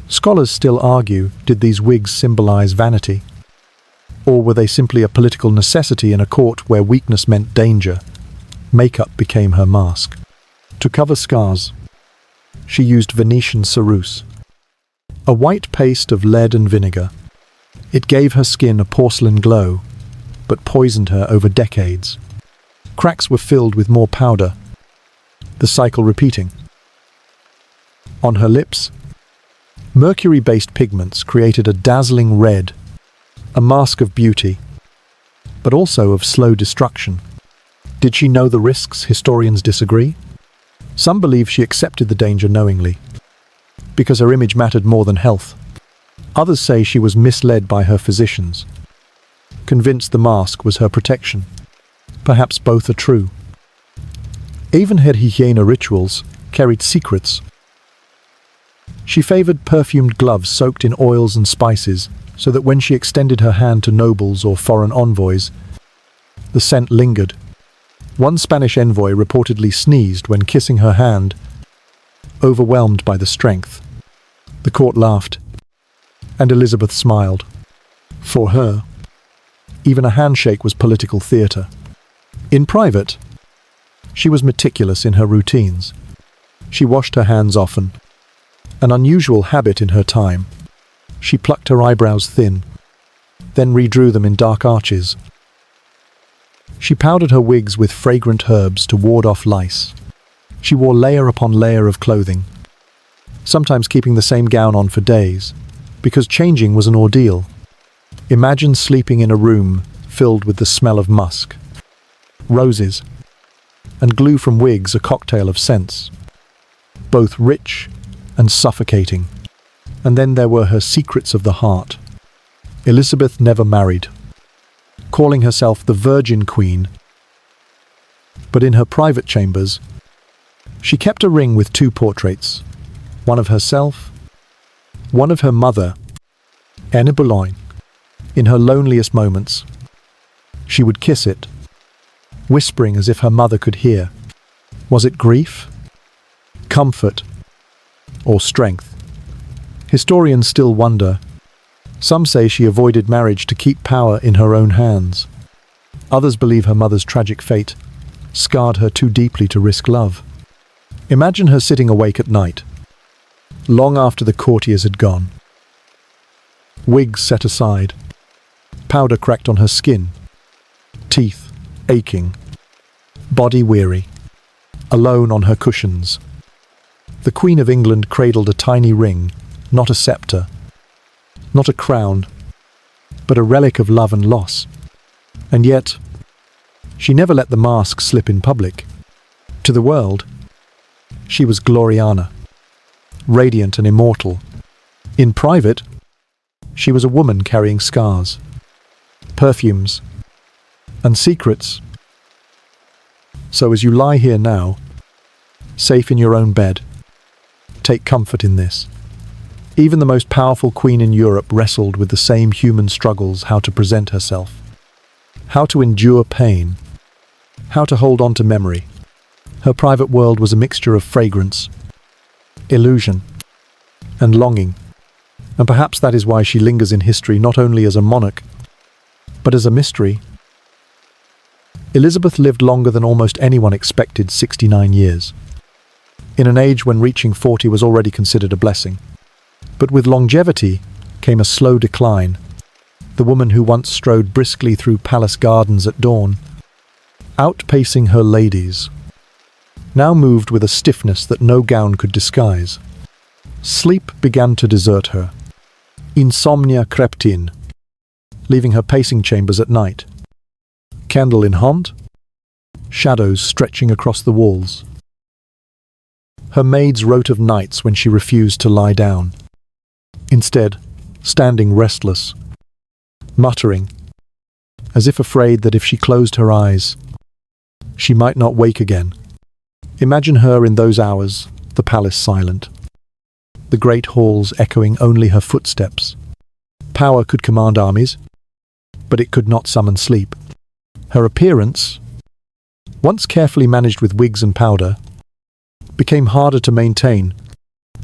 Scholars still argue, did these wigs symbolize vanity? Or were they simply a political necessity in a court where weakness meant danger? Makeup became her mask. To cover scars, she used Venetian ceruse, a white paste of lead and vinegar. It gave her skin a porcelain glow, but poisoned her over decades. Cracks were filled with more powder, the cycle repeating. On her lips, mercury-based pigments created a dazzling red, a mask of beauty, but also of slow destruction. Did she know the risks? Historians disagree. Some believe she accepted the danger knowingly, because her image mattered more than health. Others say she was misled by her physicians, convinced the mask was her protection. Perhaps both are true. Even her hygiene rituals carried secrets. She favored perfumed gloves soaked in oils and spices, so that when she extended her hand to nobles or foreign envoys, the scent lingered. One Spanish envoy reportedly sneezed when kissing her hand, overwhelmed by the strength. The court laughed, and Elizabeth smiled. For her, even a handshake was political theatre. In private, she was meticulous in her routines. She washed her hands often, an unusual habit in her time. She plucked her eyebrows thin, then redrew them in dark arches. She powdered her wigs with fragrant herbs to ward off lice. She wore layer upon layer of clothing, sometimes keeping the same gown on for days, because changing was an ordeal. Imagine sleeping in a room filled with the smell of musk, roses, and glue from wigs, a cocktail of scents, both rich and suffocating. And then there were her secrets of the heart. Elizabeth never married, calling herself the Virgin Queen. But in her private chambers, she kept a ring with two portraits, one of herself, one of her mother, Anne Boleyn. In her loneliest moments, she would kiss it, whispering as if her mother could hear. Was it grief, comfort, or strength? Historians still wonder. Some say she avoided marriage to keep power in her own hands. Others believe her mother's tragic fate scarred her too deeply to risk love. Imagine her sitting awake at night, long after the courtiers had gone. Wigs set aside, powder cracked on her skin, teeth aching, body weary, alone on her cushions. The Queen of England cradled a tiny ring, not a scepter, not a crown, but a relic of love and loss. And yet, she never let the mask slip in public. To the world, she was Gloriana, radiant and immortal. In private, she was a woman carrying scars, perfumes, and secrets. So as you lie here now, safe in your own bed, take comfort in this. Even the most powerful queen in Europe wrestled with the same human struggles: how to present herself, how to endure pain, how to hold on to memory. Her private world was a mixture of fragrance, illusion, and longing. And perhaps that is why she lingers in history not only as a monarch, but as a mystery. Elizabeth lived longer than almost anyone expected, 69 years. In an age when reaching 40 was already considered a blessing. But with longevity came a slow decline. The woman who once strode briskly through palace gardens at dawn, outpacing her ladies, now moved with a stiffness that no gown could disguise. Sleep began to desert her. Insomnia crept in. leaving her pacing chambers at night. Candle in hand, shadows stretching across the walls. Her maids wrote of nights when she refused to lie down. Instead, standing restless, muttering, as if afraid that if she closed her eyes, she might not wake again. Imagine her in those hours, the palace silent, the great halls echoing only her footsteps. Power could command armies, but it could not summon sleep. Her appearance, once carefully managed with wigs and powder, became harder to maintain.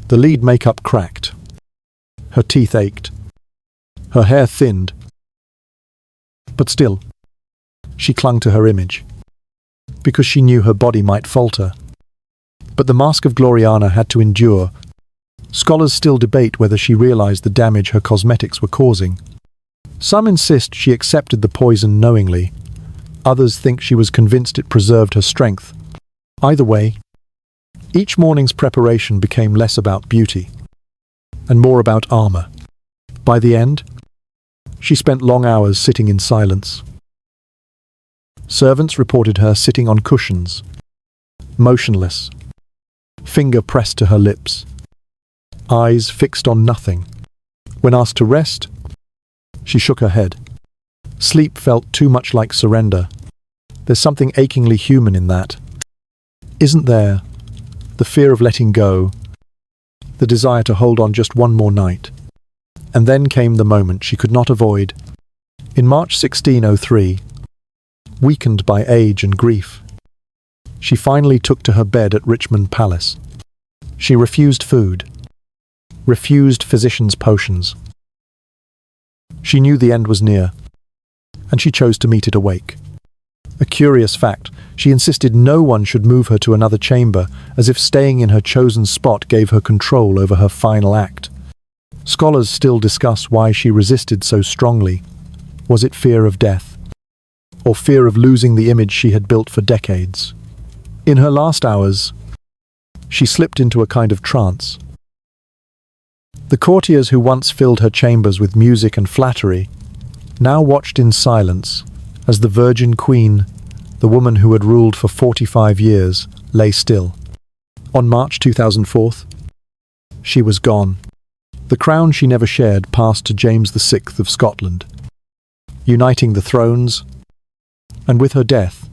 The lead makeup cracked. Her teeth ached. Her hair thinned. But still, she clung to her image, because she knew her body might falter. But the mask of Gloriana had to endure. Scholars still debate whether she realized the damage her cosmetics were causing. Some insist she accepted the poison knowingly. Others think she was convinced it preserved her strength. Either way, each morning's preparation became less about beauty and more about armor. By the end, she spent long hours sitting in silence. Servants reported her sitting on cushions, motionless, finger pressed to her lips, eyes fixed on nothing. When asked to rest, she shook her head. Sleep felt too much like surrender. There's something achingly human in that. Isn't there? The fear of letting go, the desire to hold on just one more night. And then came the moment she could not avoid. In March 1603, weakened by age and grief, she finally took to her bed at Richmond Palace. She refused food, refused physicians' potions. She knew the end was near, and she chose to meet it awake. A curious fact, she insisted no one should move her to another chamber, as if staying in her chosen spot gave her control over her final act. Scholars still discuss why she resisted so strongly. Was it fear of death, or fear of losing the image she had built for decades? In her last hours, she slipped into a kind of trance. The courtiers who once filled her chambers with music and flattery now watched in silence as the Virgin Queen, the woman who had ruled for 45 years, lay still. On March 2004, she was gone. The crown she never shared passed to James VI of Scotland, uniting the thrones, and with her death,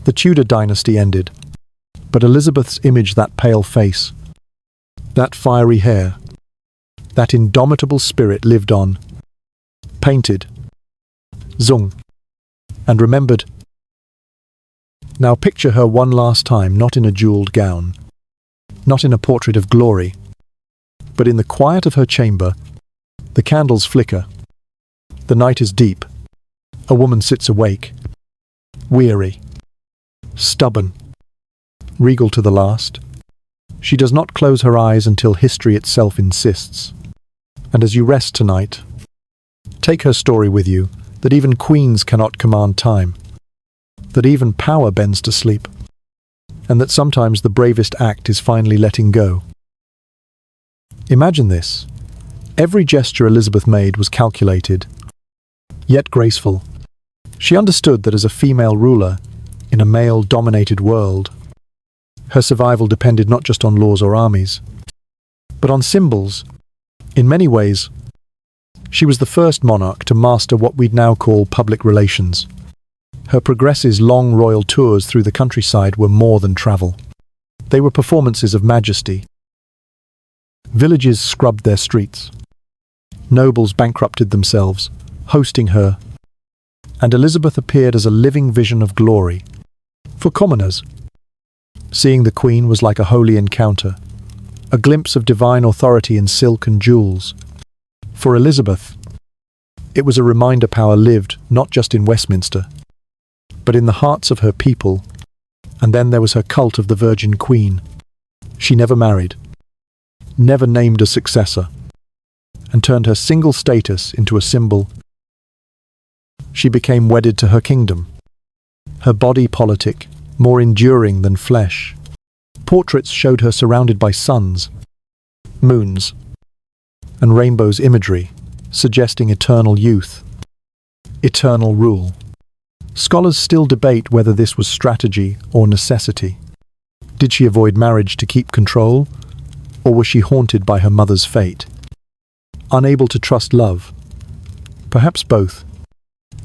the Tudor dynasty ended. But Elizabeth's image, that pale face, that fiery hair, that indomitable spirit lived on, painted, sung, and remembered. Now picture her one last time, not in a jeweled gown, not in a portrait of glory, but in the quiet of her chamber. The candles flicker. The night is deep. A woman sits awake, weary, stubborn, regal to the last. She does not close her eyes until history itself insists. And as you rest tonight, take her story with you, that even queens cannot command time, that even power bends to sleep, and that sometimes the bravest act is finally letting go. Imagine this. Every gesture Elizabeth made was calculated, yet graceful. She understood that as a female ruler in a male-dominated world, her survival depended not just on laws or armies, but on symbols. In many ways, she was the first monarch to master what we'd now call public relations. Her progresses' long royal tours through the countryside were more than travel. They were performances of majesty. Villages scrubbed their streets. Nobles bankrupted themselves, hosting her, and Elizabeth appeared as a living vision of glory. For commoners, seeing the Queen was like a holy encounter, a glimpse of divine authority in silk and jewels. For Elizabeth, it was a reminder power lived not just in Westminster, but in the hearts of her people. And then there was her cult of the Virgin Queen. She never married, never named a successor, and turned her single status into a symbol. She became wedded to her kingdom, her body politic, more enduring than flesh. Portraits showed her surrounded by suns, moons, and rainbows imagery, suggesting eternal youth. eternal rule. Scholars still debate whether this was strategy or necessity. Did she avoid marriage to keep control, or was she haunted by her mother's fate? Unable to trust love? Perhaps both.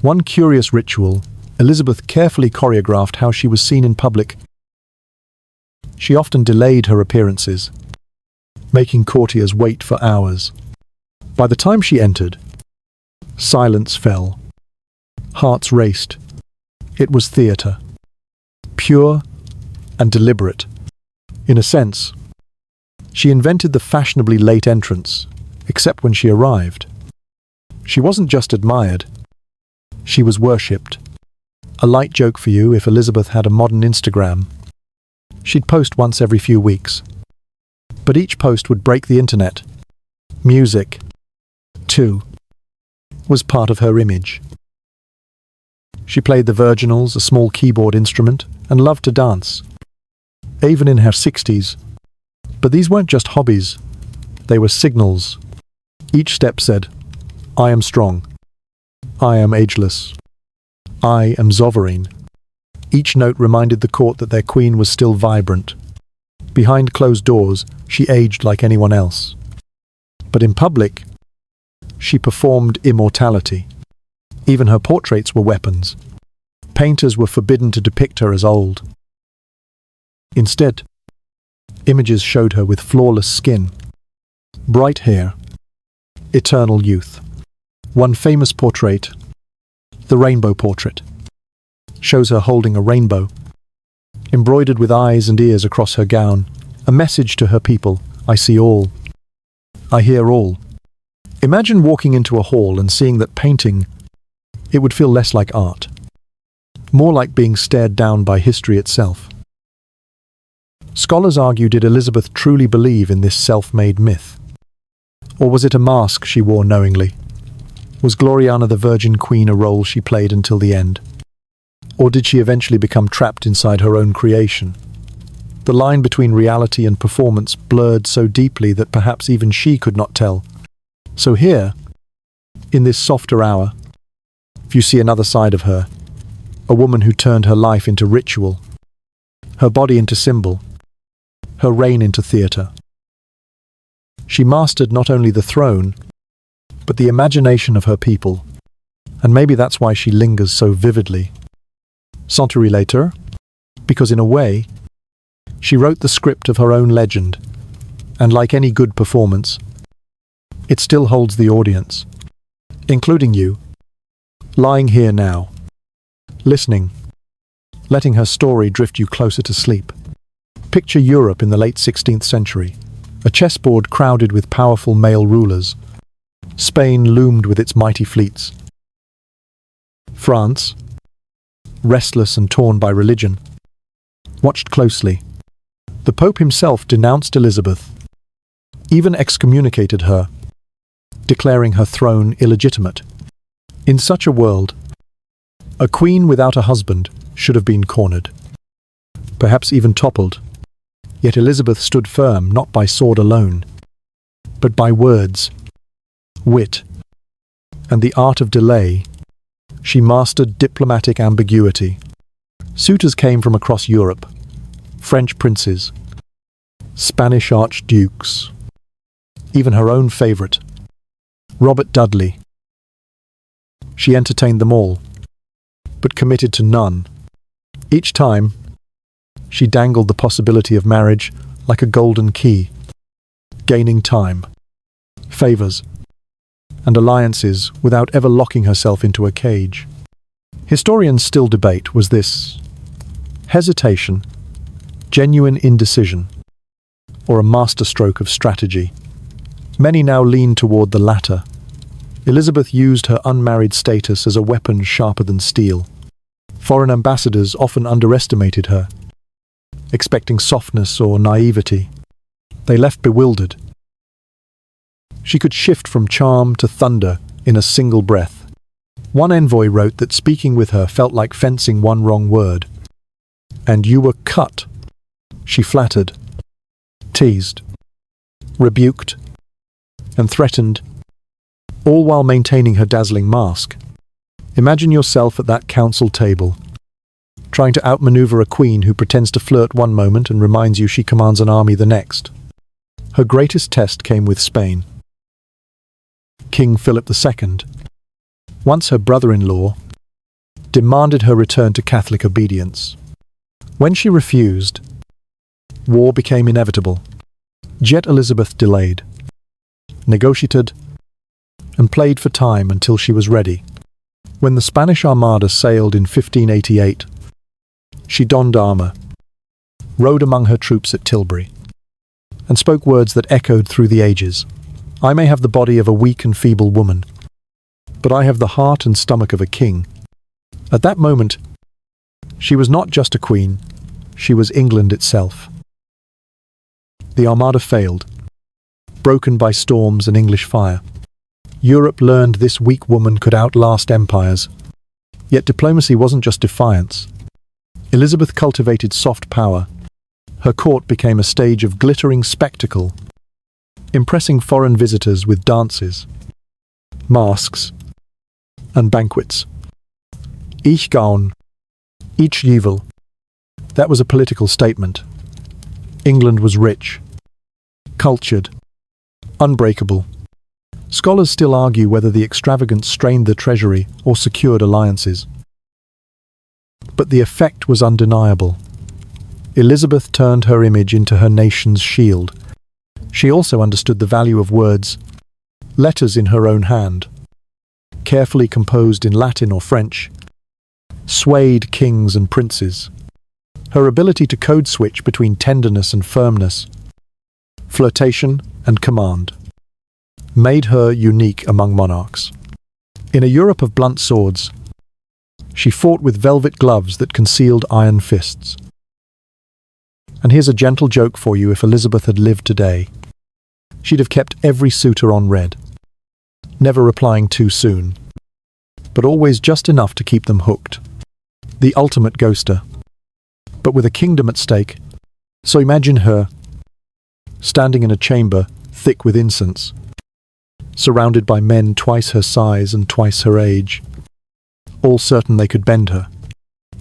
One curious ritual, Elizabeth carefully choreographed how she was seen in public. She often delayed her appearances, making courtiers wait for hours. By the time she entered, silence fell. Hearts raced. It was theatre. Pure and deliberate. In a sense, she invented the fashionably late entrance, except when she arrived. She wasn't just admired, she was worshipped. A light joke for you: if Elizabeth had a modern Instagram, she'd post once every few weeks. But each post would break the internet. Music, too, was part of her image. She played the virginals, a small keyboard instrument, and loved to dance, even in her 60s. But these weren't just hobbies, they were signals. Each step said, "I am strong. I am ageless. I am sovereign." Each note reminded the court that their queen was still vibrant. Behind closed doors, she aged like anyone else. But in public, she performed immortality. Even her portraits were weapons. Painters were forbidden to depict her as old. Instead, images showed her with flawless skin, bright hair, eternal youth. One famous portrait, the rainbow portrait, shows her holding a rainbow, embroidered with eyes and ears across her gown, a message to her people: I see all. I hear all. Imagine walking into a hall and seeing that painting. It would feel less like art, more like being stared down by history itself. Scholars argue, did Elizabeth truly believe in this self-made myth? Or was it a mask she wore knowingly? Was Gloriana the Virgin Queen a role she played until the end? Or did she eventually become trapped inside her own creation? The line between reality and performance blurred so deeply that perhaps even she could not tell. So here, in this softer hour, you see another side of her, a woman who turned her life into ritual, her body into symbol, her reign into theatre. She mastered not only the throne, but the imagination of her people, and maybe that's why she lingers so vividly. Century later, because in a way, she wrote the script of her own legend, and like any good performance, it still holds the audience, including you, lying here now, listening, letting her story drift you closer to sleep. Picture Europe in the late 16th century, a chessboard crowded with powerful male rulers. Spain loomed with its mighty fleets. France, restless and torn by religion, watched closely. The Pope himself denounced Elizabeth, even excommunicated her, declaring her throne illegitimate. In such a world, a queen without a husband should have been cornered, perhaps even toppled. Yet Elizabeth stood firm not by sword alone, but by words, wit, and the art of delay. She mastered diplomatic ambiguity. Suitors came from across Europe: French princes, Spanish archdukes, even her own favourite, Robert Dudley. She entertained them all, but committed to none. Each time, she dangled the possibility of marriage like a golden key, gaining time, favours, and alliances without ever locking herself into a cage. Historians still debate, was this hesitation, genuine indecision, or a masterstroke of strategy? Many now lean toward the latter. Elizabeth used her unmarried status as a weapon sharper than steel. Foreign ambassadors often underestimated her, expecting softness or naivety. They left bewildered. She could shift from charm to thunder in a single breath. One envoy wrote that speaking with her felt like fencing one wrong word. And you were cut. She flattered, teased, rebuked, and threatened, all while maintaining her dazzling mask. Imagine yourself at that council table, trying to outmaneuver a queen who pretends to flirt one moment and reminds you she commands an army the next. Her greatest test came with Spain. King Philip II, once her brother-in-law, demanded her return to Catholic obedience. When she refused, war became inevitable. Yet Elizabeth delayed, negotiated, and played for time until she was ready. When the Spanish Armada sailed in 1588, she donned armour, rode among her troops at Tilbury, and spoke words that echoed through the ages. I may have the body of a weak and feeble woman, but I have the heart and stomach of a king. At that moment, she was not just a queen, she was England itself. The Armada failed, broken by storms and English fire. Europe learned this weak woman could outlast empires. Yet diplomacy wasn't just defiance. Elizabeth cultivated soft power. Her court became a stage of glittering spectacle, impressing foreign visitors with dances, masks, and banquets. Each gown, each juvel, that was a political statement. England was rich, cultured, unbreakable. Scholars still argue whether the extravagance strained the treasury or secured alliances. But the effect was undeniable. Elizabeth turned her image into her nation's shield. She also understood the value of words, letters in her own hand, carefully composed in Latin or French, swayed kings and princes. Her ability to code switch between tenderness and firmness, flirtation and command, made her unique among monarchs. In a Europe of blunt swords, she fought with velvet gloves that concealed iron fists. And here's a gentle joke for you: if Elizabeth had lived today, she'd have kept every suitor on red, never replying too soon, but always just enough to keep them hooked. The ultimate ghoster, but with a kingdom at stake. So imagine her, standing in a chamber thick with incense, surrounded by men twice her size and twice her age, all certain they could bend her.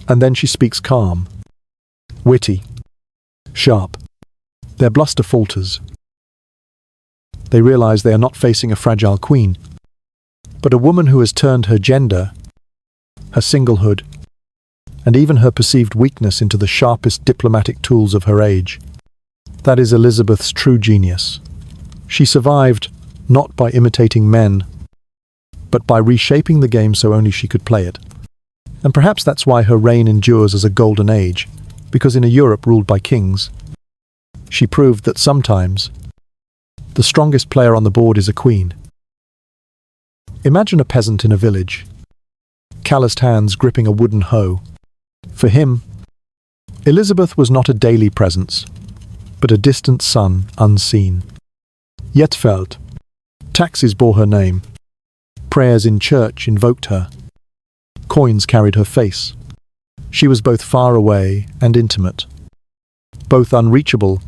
And then she speaks calm, witty, sharp. Their bluster falters. They realize they are not facing a fragile queen, but a woman who has turned her gender, her singlehood, and even her perceived weakness into the sharpest diplomatic tools of her age. That is Elizabeth's true genius. She survived not by imitating men, but by reshaping the game so only she could play it. And perhaps that's why her reign endures as a golden age, because in a Europe ruled by kings, she proved that sometimes the strongest player on the board is a queen. Imagine a peasant in a village, calloused hands gripping a wooden hoe. For him, Elizabeth was not a daily presence, but a distant sun unseen. Yet felt. Taxes bore her name. Prayers in church invoked her. Coins carried her face. She was both far away and intimate, both unreachable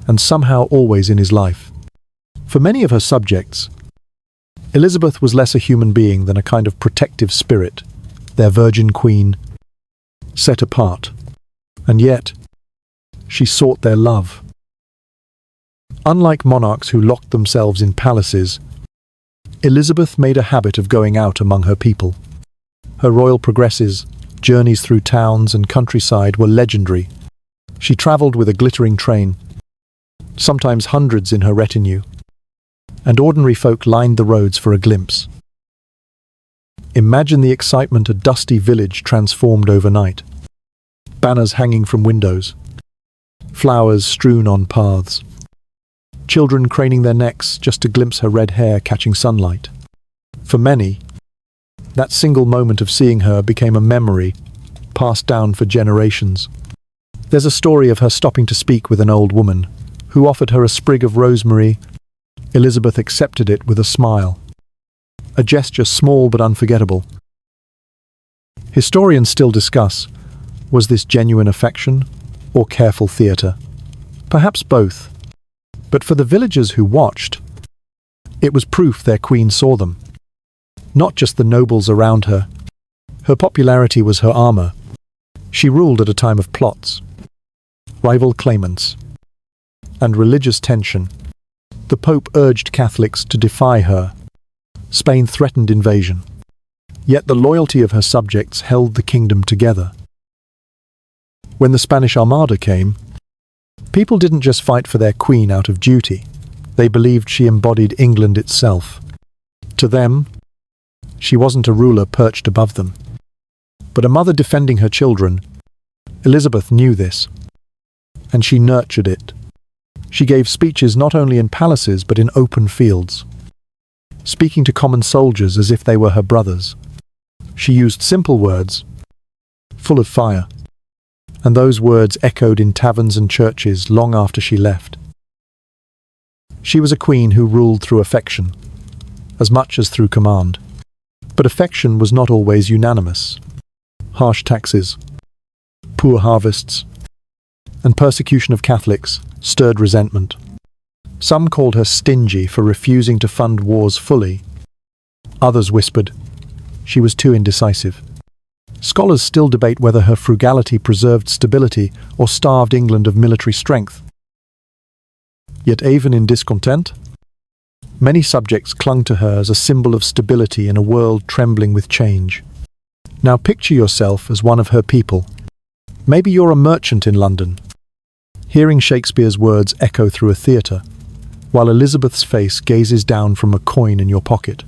and somehow always in his life. For many of her subjects, Elizabeth was less a human being than a kind of protective spirit, their virgin queen, set apart. And yet, she sought their love. Unlike monarchs who locked themselves in palaces, Elizabeth made a habit of going out among her people. Her royal progresses, journeys through towns and countryside were legendary. She travelled with a glittering train, sometimes hundreds in her retinue, and ordinary folk lined the roads for a glimpse. Imagine the excitement a dusty village transformed overnight. Banners hanging from windows, flowers strewn on paths, children craning their necks just to glimpse her red hair catching sunlight. For many, that single moment of seeing her became a memory passed down for generations. There's a story of her stopping to speak with an old woman who offered her a sprig of rosemary. Elizabeth accepted it with a smile, a gesture small but unforgettable. Historians still discuss, was this genuine affection or careful theatre? Perhaps both. But for the villagers who watched, it was proof their queen saw them. Not just the nobles around her, Her popularity was her armor. She ruled at a time of plots, rival claimants, and religious tension. The Pope urged Catholics to defy her. Spain threatened invasion. Yet the loyalty of her subjects held the kingdom together. When the Spanish Armada came, people didn't just fight for their queen out of duty. They believed she embodied England itself. To them, she wasn't a ruler perched above them, but a mother defending her children. Elizabeth knew this, and she nurtured it. She gave speeches not only in palaces but in open fields, speaking to common soldiers as if they were her brothers. She used simple words, full of fire, and those words echoed in taverns and churches long after she left. She was a queen who ruled through affection, as much as through command. But affection was not always unanimous. Harsh taxes, poor harvests, and persecution of Catholics stirred resentment. Some called her stingy for refusing to fund wars fully. Others whispered she was too indecisive. Scholars still debate whether her frugality preserved stability or starved England of military strength. Yet even in discontent, many subjects clung to her as a symbol of stability in a world trembling with change. Now picture yourself as one of her people. Maybe you're a merchant in London, hearing Shakespeare's words echo through a theatre, while Elizabeth's face gazes down from a coin in your pocket.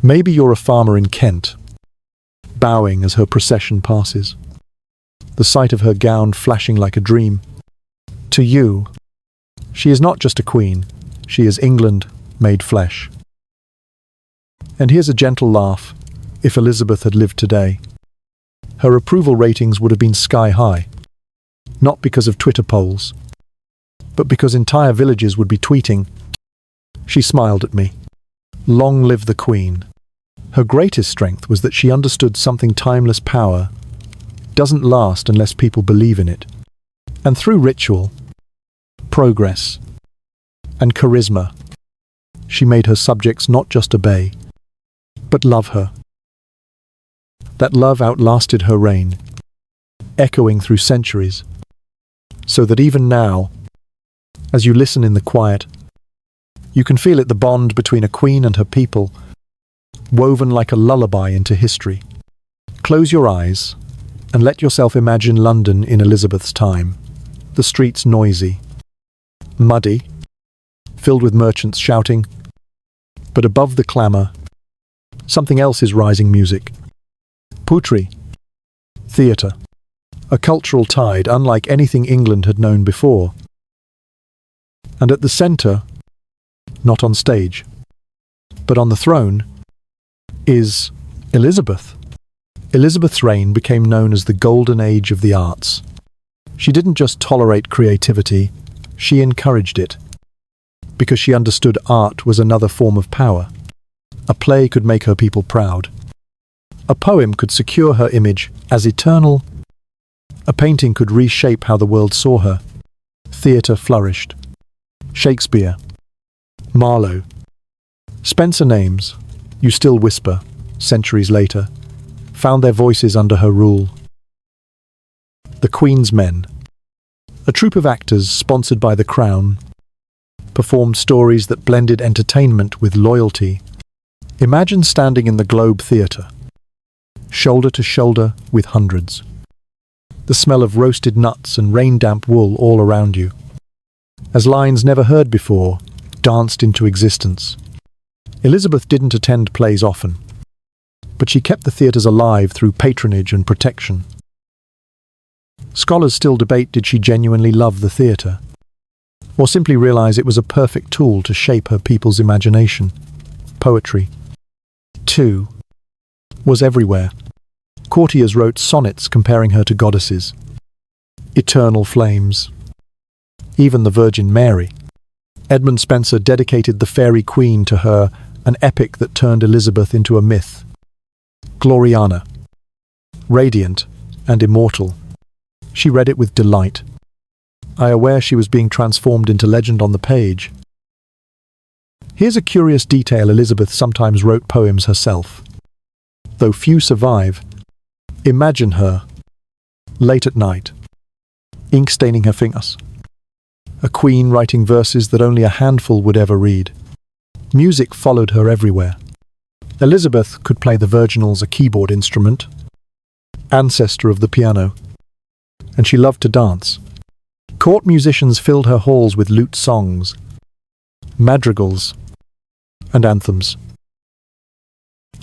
Maybe you're a farmer in Kent, bowing as her procession passes, the sight of her gown flashing like a dream. To you, she is not just a queen, she is England made flesh. And here's a gentle laugh. If Elizabeth had lived today, her approval ratings would have been sky high, not because of Twitter polls, but because entire villages would be tweeting. She smiled at me. Long live the Queen. Her greatest strength was that she understood something timeless power doesn't last unless people believe in it. And through ritual, progress, and charisma, she made her subjects not just obey, but love her. That love outlasted her reign, echoing through centuries, so that even now, as you listen in the quiet, you can feel it, the bond between a queen and her people, woven like a lullaby into history. Close your eyes and let yourself imagine London in Elizabeth's time. The streets noisy, muddy, filled with merchants shouting, but above the clamour, something else is rising: music, poetry, theatre, a cultural tide unlike anything England had known before. And at the centre, not on stage, but on the throne, is Elizabeth. Elizabeth's reign became known as the golden age of the arts. She didn't just tolerate creativity, she encouraged it, because she understood art was another form of power. A play could make her people proud. A poem could secure her image as eternal. A painting could reshape how the world saw her. Theatre flourished. Shakespeare, Marlowe, Spencer names, you still whisper, centuries later, found their voices under her rule. The Queen's Men, a troupe of actors sponsored by the Crown, performed stories that blended entertainment with loyalty. Imagine standing in the Globe Theatre, shoulder to shoulder with hundreds. The smell of roasted nuts and rain-damp wool all around you, as lines never heard before danced into existence. Elizabeth didn't attend plays often, but she kept the theatres alive through patronage and protection. Scholars still debate, did she genuinely love the theatre, or simply realize it was a perfect tool to shape her people's imagination? Poetry, too, was everywhere. Courtiers wrote sonnets comparing her to goddesses, eternal flames, even the Virgin Mary. Edmund Spenser dedicated the Fairy Queen to her, an epic that turned Elizabeth into a myth. Gloriana, radiant and immortal. She read it with delight, aware she was being transformed into legend on the page. Here's a curious detail: Elizabeth sometimes wrote poems herself. Though few survive, Imagine her, late at night, ink staining her fingers. A queen writing verses that only a handful would ever read. Music followed her everywhere. Elizabeth could play the virginals, a keyboard instrument, ancestor of the piano, and she loved to dance. Court musicians filled her halls with lute songs, madrigals, and anthems.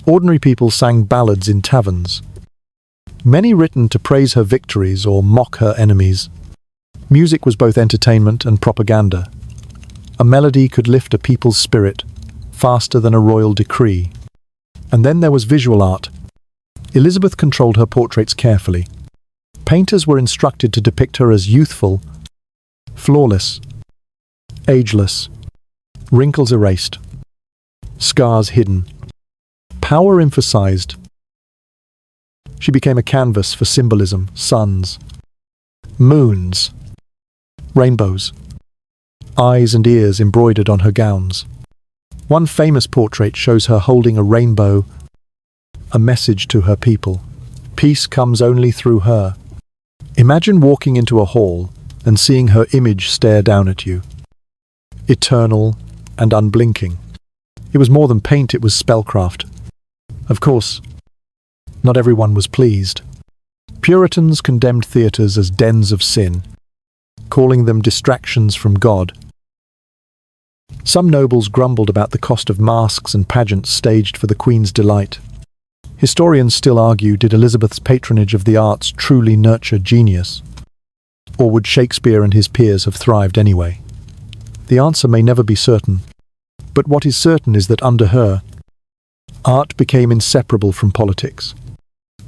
Ordinary people sang ballads in taverns, many written to praise her victories or mock her enemies. Music was both entertainment and propaganda. A melody could lift a people's spirit faster than a royal decree. And then there was visual art. Elizabeth controlled her portraits carefully. Painters were instructed to depict her as youthful, flawless, ageless, wrinkles erased, scars hidden, power emphasized. She became a canvas for symbolism, suns, moons, rainbows, eyes and ears embroidered on her gowns. One famous portrait shows her holding a rainbow, a message to her people. Peace comes only through her. Imagine walking into a hall and seeing her image stare down at you, eternal and unblinking. It was more than paint, it was spellcraft. Of course, not everyone was pleased. Puritans condemned theatres as dens of sin, calling them distractions from God. Some nobles grumbled about the cost of masks and pageants staged for the Queen's delight. Historians still argue, did Elizabeth's patronage of the arts truly nurture genius? Or would Shakespeare and his peers have thrived anyway? The answer may never be certain, but what is certain is that under her, art became inseparable from politics.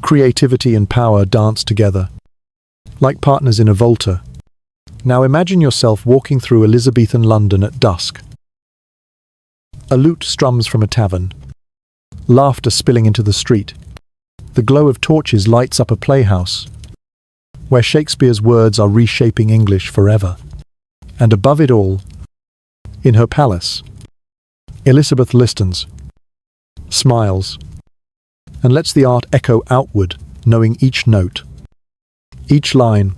Creativity and power danced together, like partners in a volta. Now imagine yourself walking through Elizabethan London at dusk. A lute strums from a tavern, laughter spilling into the street. The glow of torches lights up a playhouse, where Shakespeare's words are reshaping English forever. And above it all, in her palace, Elizabeth listens, smiles, and lets the art echo outward, knowing each note, each line,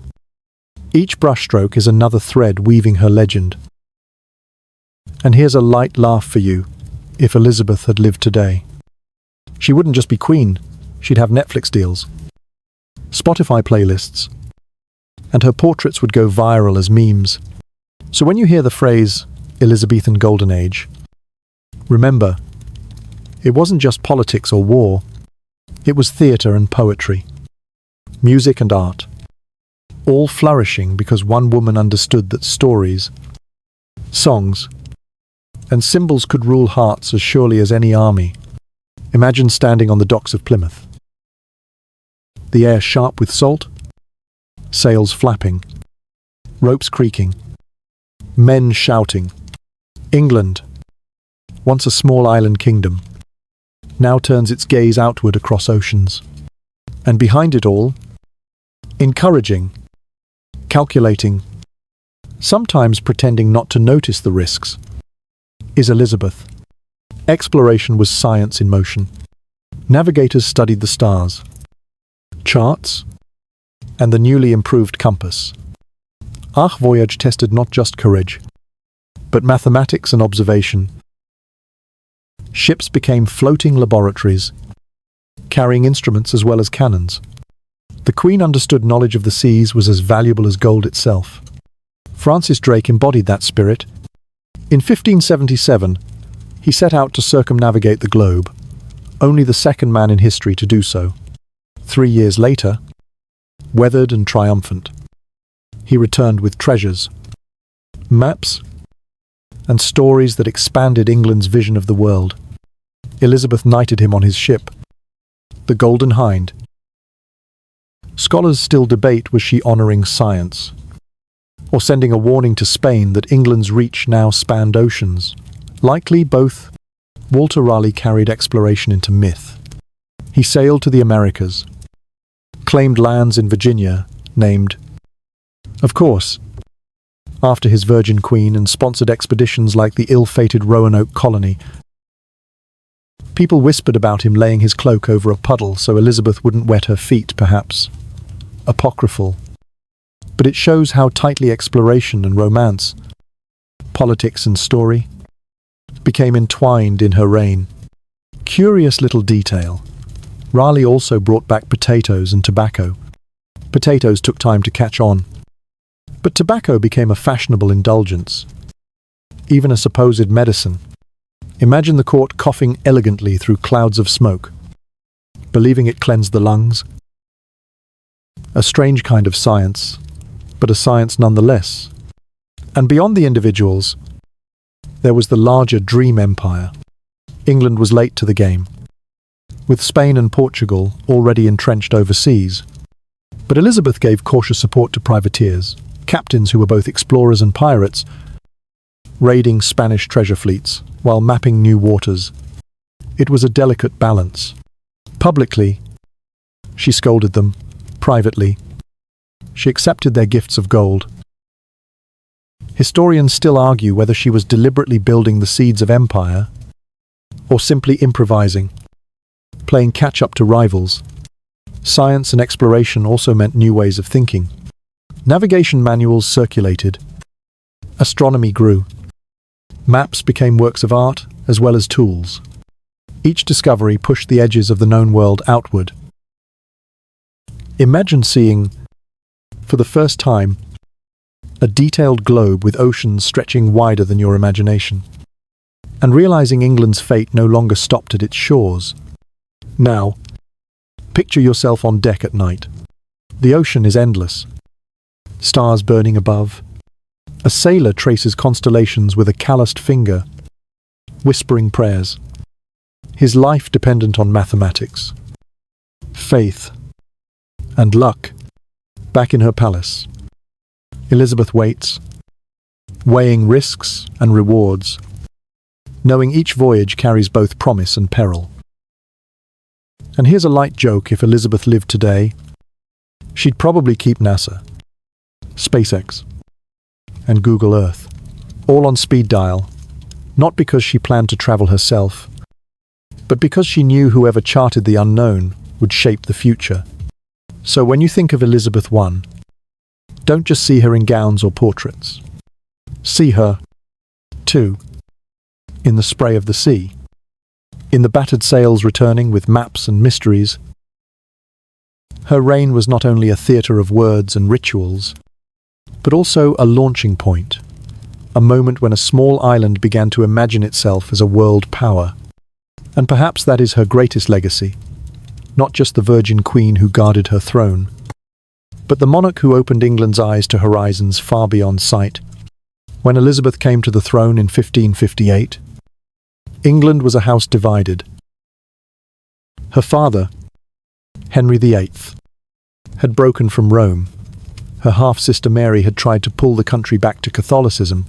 each brushstroke is another thread weaving her legend. And here's a light laugh for you, if Elizabeth had lived today. She wouldn't just be queen, she'd have Netflix deals, Spotify playlists, and her portraits would go viral as memes. So when you hear the phrase, Elizabethan Golden Age, remember, it wasn't just politics or war, it was theatre and poetry, music and art, all flourishing because one woman understood that stories, songs, and symbols could rule hearts as surely as any army. Imagine standing on the docks of Plymouth. The air sharp with salt, sails flapping, ropes creaking, men shouting. England, once a small island kingdom, now turns its gaze outward across oceans. And behind it all, encouraging, calculating, sometimes pretending not to notice the risks, is Elizabeth. Exploration was science in motion. Navigators studied the stars, charts, and the newly improved compass. Our voyage tested not just courage, but mathematics and observation. Ships became floating laboratories, carrying instruments as well as cannons. The Queen understood knowledge of the seas was as valuable as gold itself. Francis Drake embodied that spirit. In 1577, he set out to circumnavigate the globe, only the second man in history to do so. 3 years later, weathered and triumphant, he returned with treasures, maps, and stories that expanded England's vision of the world. Elizabeth knighted him on his ship, the Golden Hind. Scholars still debate, was she honouring science, or sending a warning to Spain that England's reach now spanned oceans? Likely both. Walter Raleigh carried exploration into myth. He sailed to the Americas, claimed lands in Virginia, named, of course, after his Virgin Queen, and sponsored expeditions like the ill-fated Roanoke colony. People whispered about him laying his cloak over a puddle so Elizabeth wouldn't wet her feet, perhaps. Apocryphal. But it shows how tightly exploration and romance, politics and story, became entwined in her reign. Curious little detail. Raleigh also brought back potatoes and tobacco. Potatoes took time to catch on, but tobacco became a fashionable indulgence, even a supposed medicine. Imagine the court coughing elegantly through clouds of smoke, believing it cleansed the lungs. A strange kind of science, but a science nonetheless. And beyond the individuals, there was the larger dream empire. England was late to the game, with Spain and Portugal already entrenched overseas. But Elizabeth gave cautious support to privateers, captains who were both explorers and pirates, raiding Spanish treasure fleets while mapping new waters. It was a delicate balance. Publicly, she scolded them. Privately, she accepted their gifts of gold. Historians still argue whether she was deliberately building the seeds of empire or simply improvising, playing catch-up to rivals. Science and exploration also meant new ways of thinking. Navigation manuals circulated. Astronomy grew. Maps became works of art as well as tools. Each discovery pushed the edges of the known world outward. Imagine seeing, for the first time, a detailed globe with oceans stretching wider than your imagination, and realizing England's fate no longer stopped at its shores. Now, picture yourself on deck at night. The ocean is endless. Stars burning above. A sailor traces constellations with a calloused finger, whispering prayers. His life dependent on mathematics, faith, and luck. Back in her palace, Elizabeth waits, weighing risks and rewards, knowing each voyage carries both promise and peril. And here's a light joke: if Elizabeth lived today, she'd probably keep NASA, SpaceX, and Google Earth, all on speed dial, not because she planned to travel herself, but because she knew whoever charted the unknown would shape the future. So when you think of Elizabeth I, don't just see her in gowns or portraits. See her, too, in the spray of the sea, in the battered sails returning with maps and mysteries. Her reign was not only a theatre of words and rituals, but also a launching point, a moment when a small island began to imagine itself as a world power. And perhaps that is her greatest legacy, not just the Virgin Queen who guarded her throne, but the monarch who opened England's eyes to horizons far beyond sight. When Elizabeth came to the throne in 1558, England was a house divided. Her father, Henry VIII, had broken from Rome. Her half-sister Mary had tried to pull the country back to Catholicism,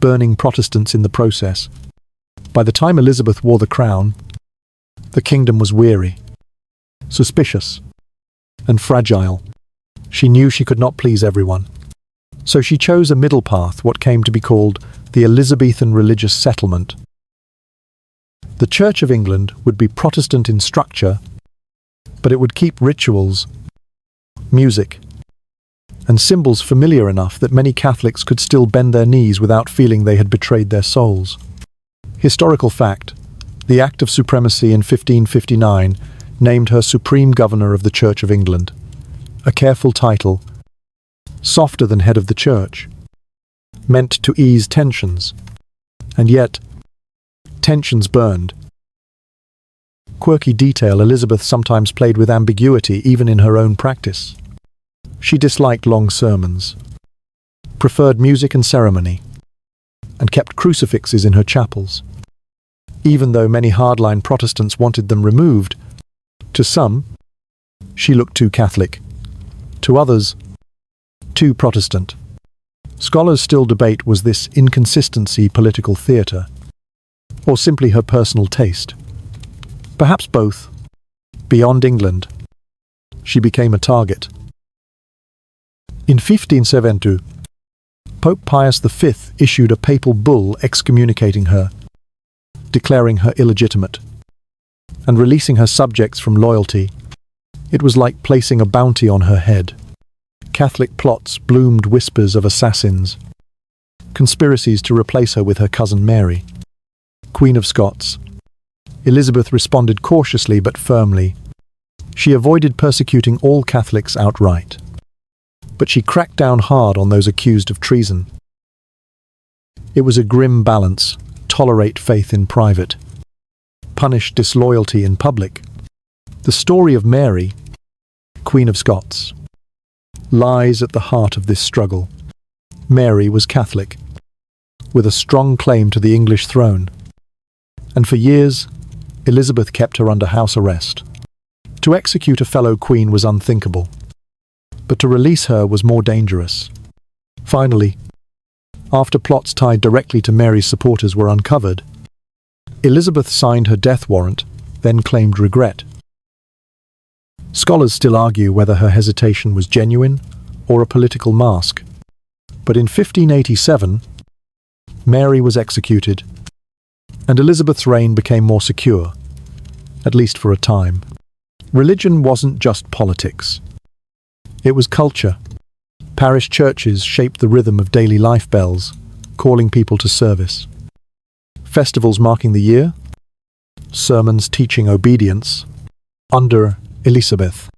burning Protestants in the process. By the time Elizabeth wore the crown, the kingdom was weary, suspicious, and fragile. She knew she could not please everyone. So she chose a middle path, what came to be called the Elizabethan religious settlement. The Church of England would be Protestant in structure, but it would keep rituals, music, and symbols familiar enough that many Catholics could still bend their knees without feeling they had betrayed their souls. Historical fact: the Act of Supremacy in 1559 named her Supreme Governor of the Church of England, a careful title, softer than head of the Church, meant to ease tensions. And yet, tensions burned. Quirky detail: Elizabeth sometimes played with ambiguity even in her own practice. She disliked long sermons, preferred music and ceremony, and kept crucifixes in her chapels, even though many hardline Protestants wanted them removed. To some, she looked too Catholic. To others, too Protestant. Scholars still debate, was this inconsistency political theatre, or simply her personal taste? Perhaps both. Beyond England, she became a target. In 1572, Pope Pius V issued a papal bull excommunicating her, declaring her illegitimate. and releasing her subjects from loyalty. It was like placing a bounty on her head. Catholic plots bloomed whispers of assassins, conspiracies to replace her with her cousin Mary, Queen of Scots. Elizabeth responded cautiously but firmly. She avoided persecuting all Catholics outright, but she cracked down hard on those accused of treason. It was a grim balance: tolerate faith in private, punish disloyalty in public. The story of Mary, Queen of Scots, lies at the heart of this struggle. Mary was Catholic, with a strong claim to the English throne, and for years Elizabeth kept her under house arrest. To execute a fellow queen was unthinkable, but to release her was more dangerous. Finally, after plots tied directly to Mary's supporters were uncovered, Elizabeth signed her death warrant, then claimed regret. Scholars still argue whether her hesitation was genuine or a political mask, but in 1587, Mary was executed, and Elizabeth's reign became more secure, at least for a time. Religion wasn't just politics. It was culture. Parish churches shaped the rhythm of daily life bells, calling people to service. Festivals marking the year, sermons teaching obedience. Under Elizabeth,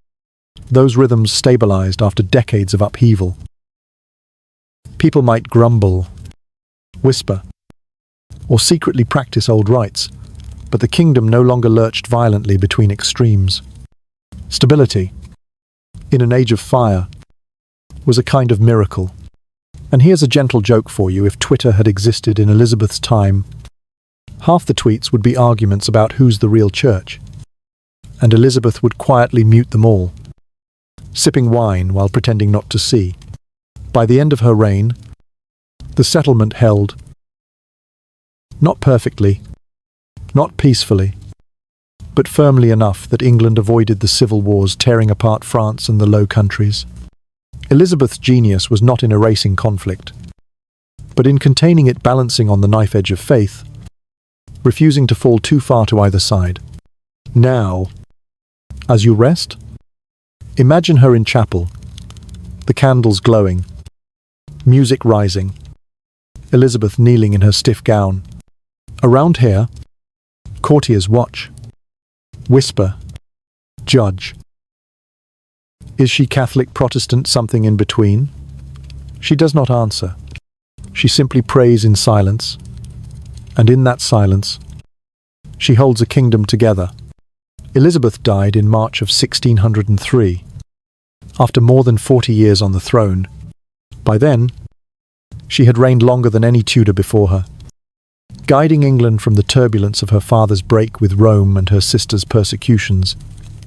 those rhythms stabilized after decades of upheaval. People might grumble, whisper, or secretly practice old rites, but the kingdom no longer lurched violently between extremes. Stability, in an age of fire, was a kind of miracle. And here's a gentle joke for you: if Twitter had existed in Elizabeth's time, half the tweets would be arguments about who's the real church, and Elizabeth would quietly mute them all, sipping wine while pretending not to see. By the end of her reign, the settlement held. Not perfectly, not peacefully, but firmly enough that England avoided the civil wars tearing apart France and the Low Countries. Elizabeth's genius was not in erasing conflict, but in containing it, balancing on the knife edge of faith, refusing to fall too far to either side. Now, as you rest, imagine her in chapel, the candles glowing, music rising, Elizabeth kneeling in her stiff gown. Around here, courtiers watch, whisper, judge. Is she Catholic, Protestant, something in between? She does not answer. She simply prays in silence, and in that silence, she holds a kingdom together. Elizabeth died in March of 1603, after more than 40 years on the throne. By then, she had reigned longer than any Tudor before her, guiding England from the turbulence of her father's break with Rome and her sister's persecutions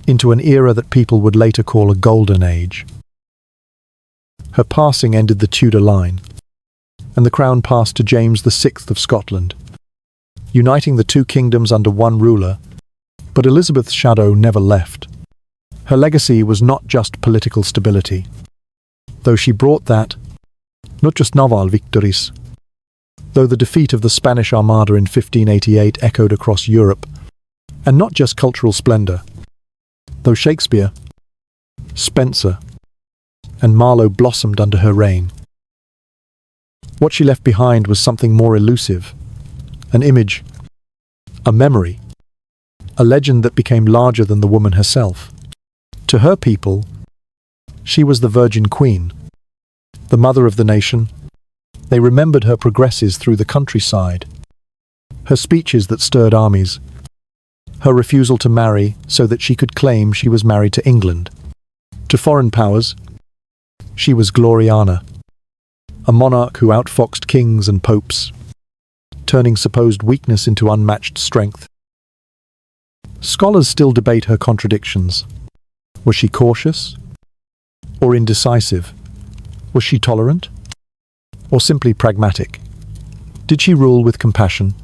into an era that people would later call a golden age. Her passing ended the Tudor line, and the crown passed to James VI of Scotland, uniting the two kingdoms under one ruler. But Elizabeth's shadow never left. Her legacy was not just political stability, though she brought that, not just naval victories, though the defeat of the Spanish Armada in 1588 echoed across Europe, and not just cultural splendor, though Shakespeare, Spencer, and Marlowe blossomed under her reign. What she left behind was something more elusive, an image, a memory, a legend that became larger than the woman herself. To her people, she was the Virgin Queen, the mother of the nation. They remembered her progresses through the countryside, her speeches that stirred armies, her refusal to marry so that she could claim she was married to England. To foreign powers, she was Gloriana, a monarch who outfoxed kings and popes, turning supposed weakness into unmatched strength. Scholars still debate her contradictions. Was she cautious or indecisive? Was she tolerant or simply pragmatic? Did she rule with compassion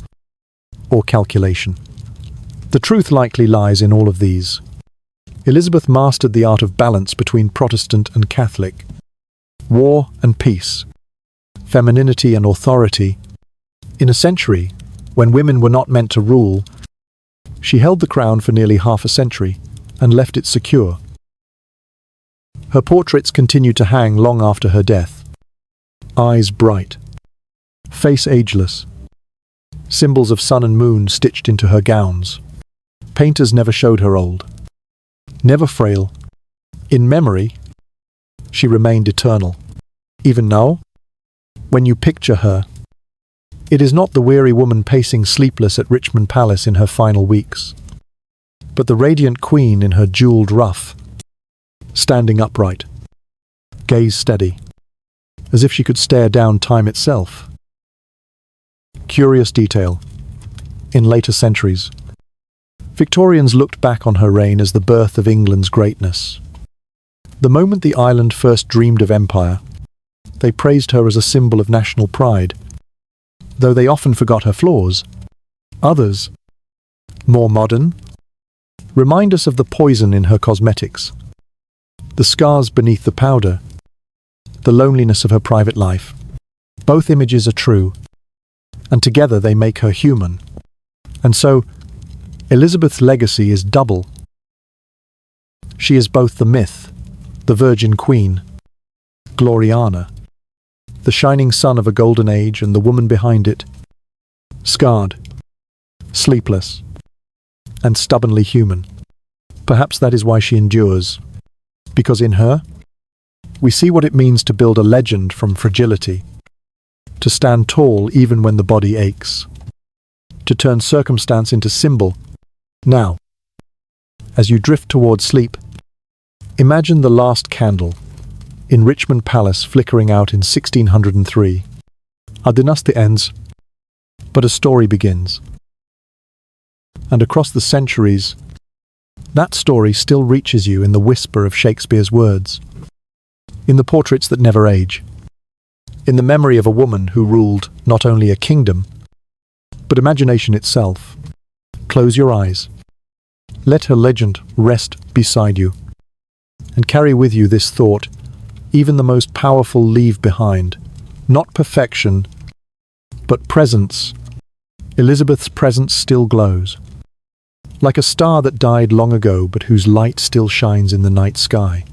or calculation? The truth likely lies in all of these. Elizabeth mastered the art of balance between Protestant and Catholic, war and peace, femininity and authority. In a century when women were not meant to rule, She held the crown for nearly half a century and left it secure. Her portraits continued to hang long after her death. Eyes bright, face ageless, symbols of sun and moon stitched into her gowns. Painters never showed her old, never frail. In memory, she remained eternal. Even now, when you picture her, it is not the weary woman pacing sleepless at Richmond Palace in her final weeks, but the radiant queen in her jewelled ruff, standing upright, gaze steady, as if she could stare down time itself. Curious detail. In later centuries, Victorians looked back on her reign as the birth of England's greatness. The moment the island first dreamed of empire, they praised her as a symbol of national pride. Though they often forgot her flaws, others, more modern, remind us of the poison in her cosmetics, the scars beneath the powder, the loneliness of her private life. Both images are true, and together they make her human. And so, Elizabeth's legacy is double. She is both the myth, the Virgin Queen, Gloriana, the shining sun of a golden age, and the woman behind it, scarred, sleepless, and stubbornly human. Perhaps that is why she endures, because in her, we see what it means to build a legend from fragility, to stand tall even when the body aches, to turn circumstance into symbol. Now, as you drift toward sleep, imagine the last candle in Richmond Palace flickering out in 1603. Our dynasty ends, but a story begins. And across the centuries, that story still reaches you in the whisper of Shakespeare's words, in the portraits that never age, in the memory of a woman who ruled not only a kingdom, but imagination itself. Close your eyes. Let her legend rest beside you, and carry with you this thought: even the most powerful leave behind, not perfection, but presence. Elizabeth's presence still glows, like a star that died long ago but whose light still shines in the night sky.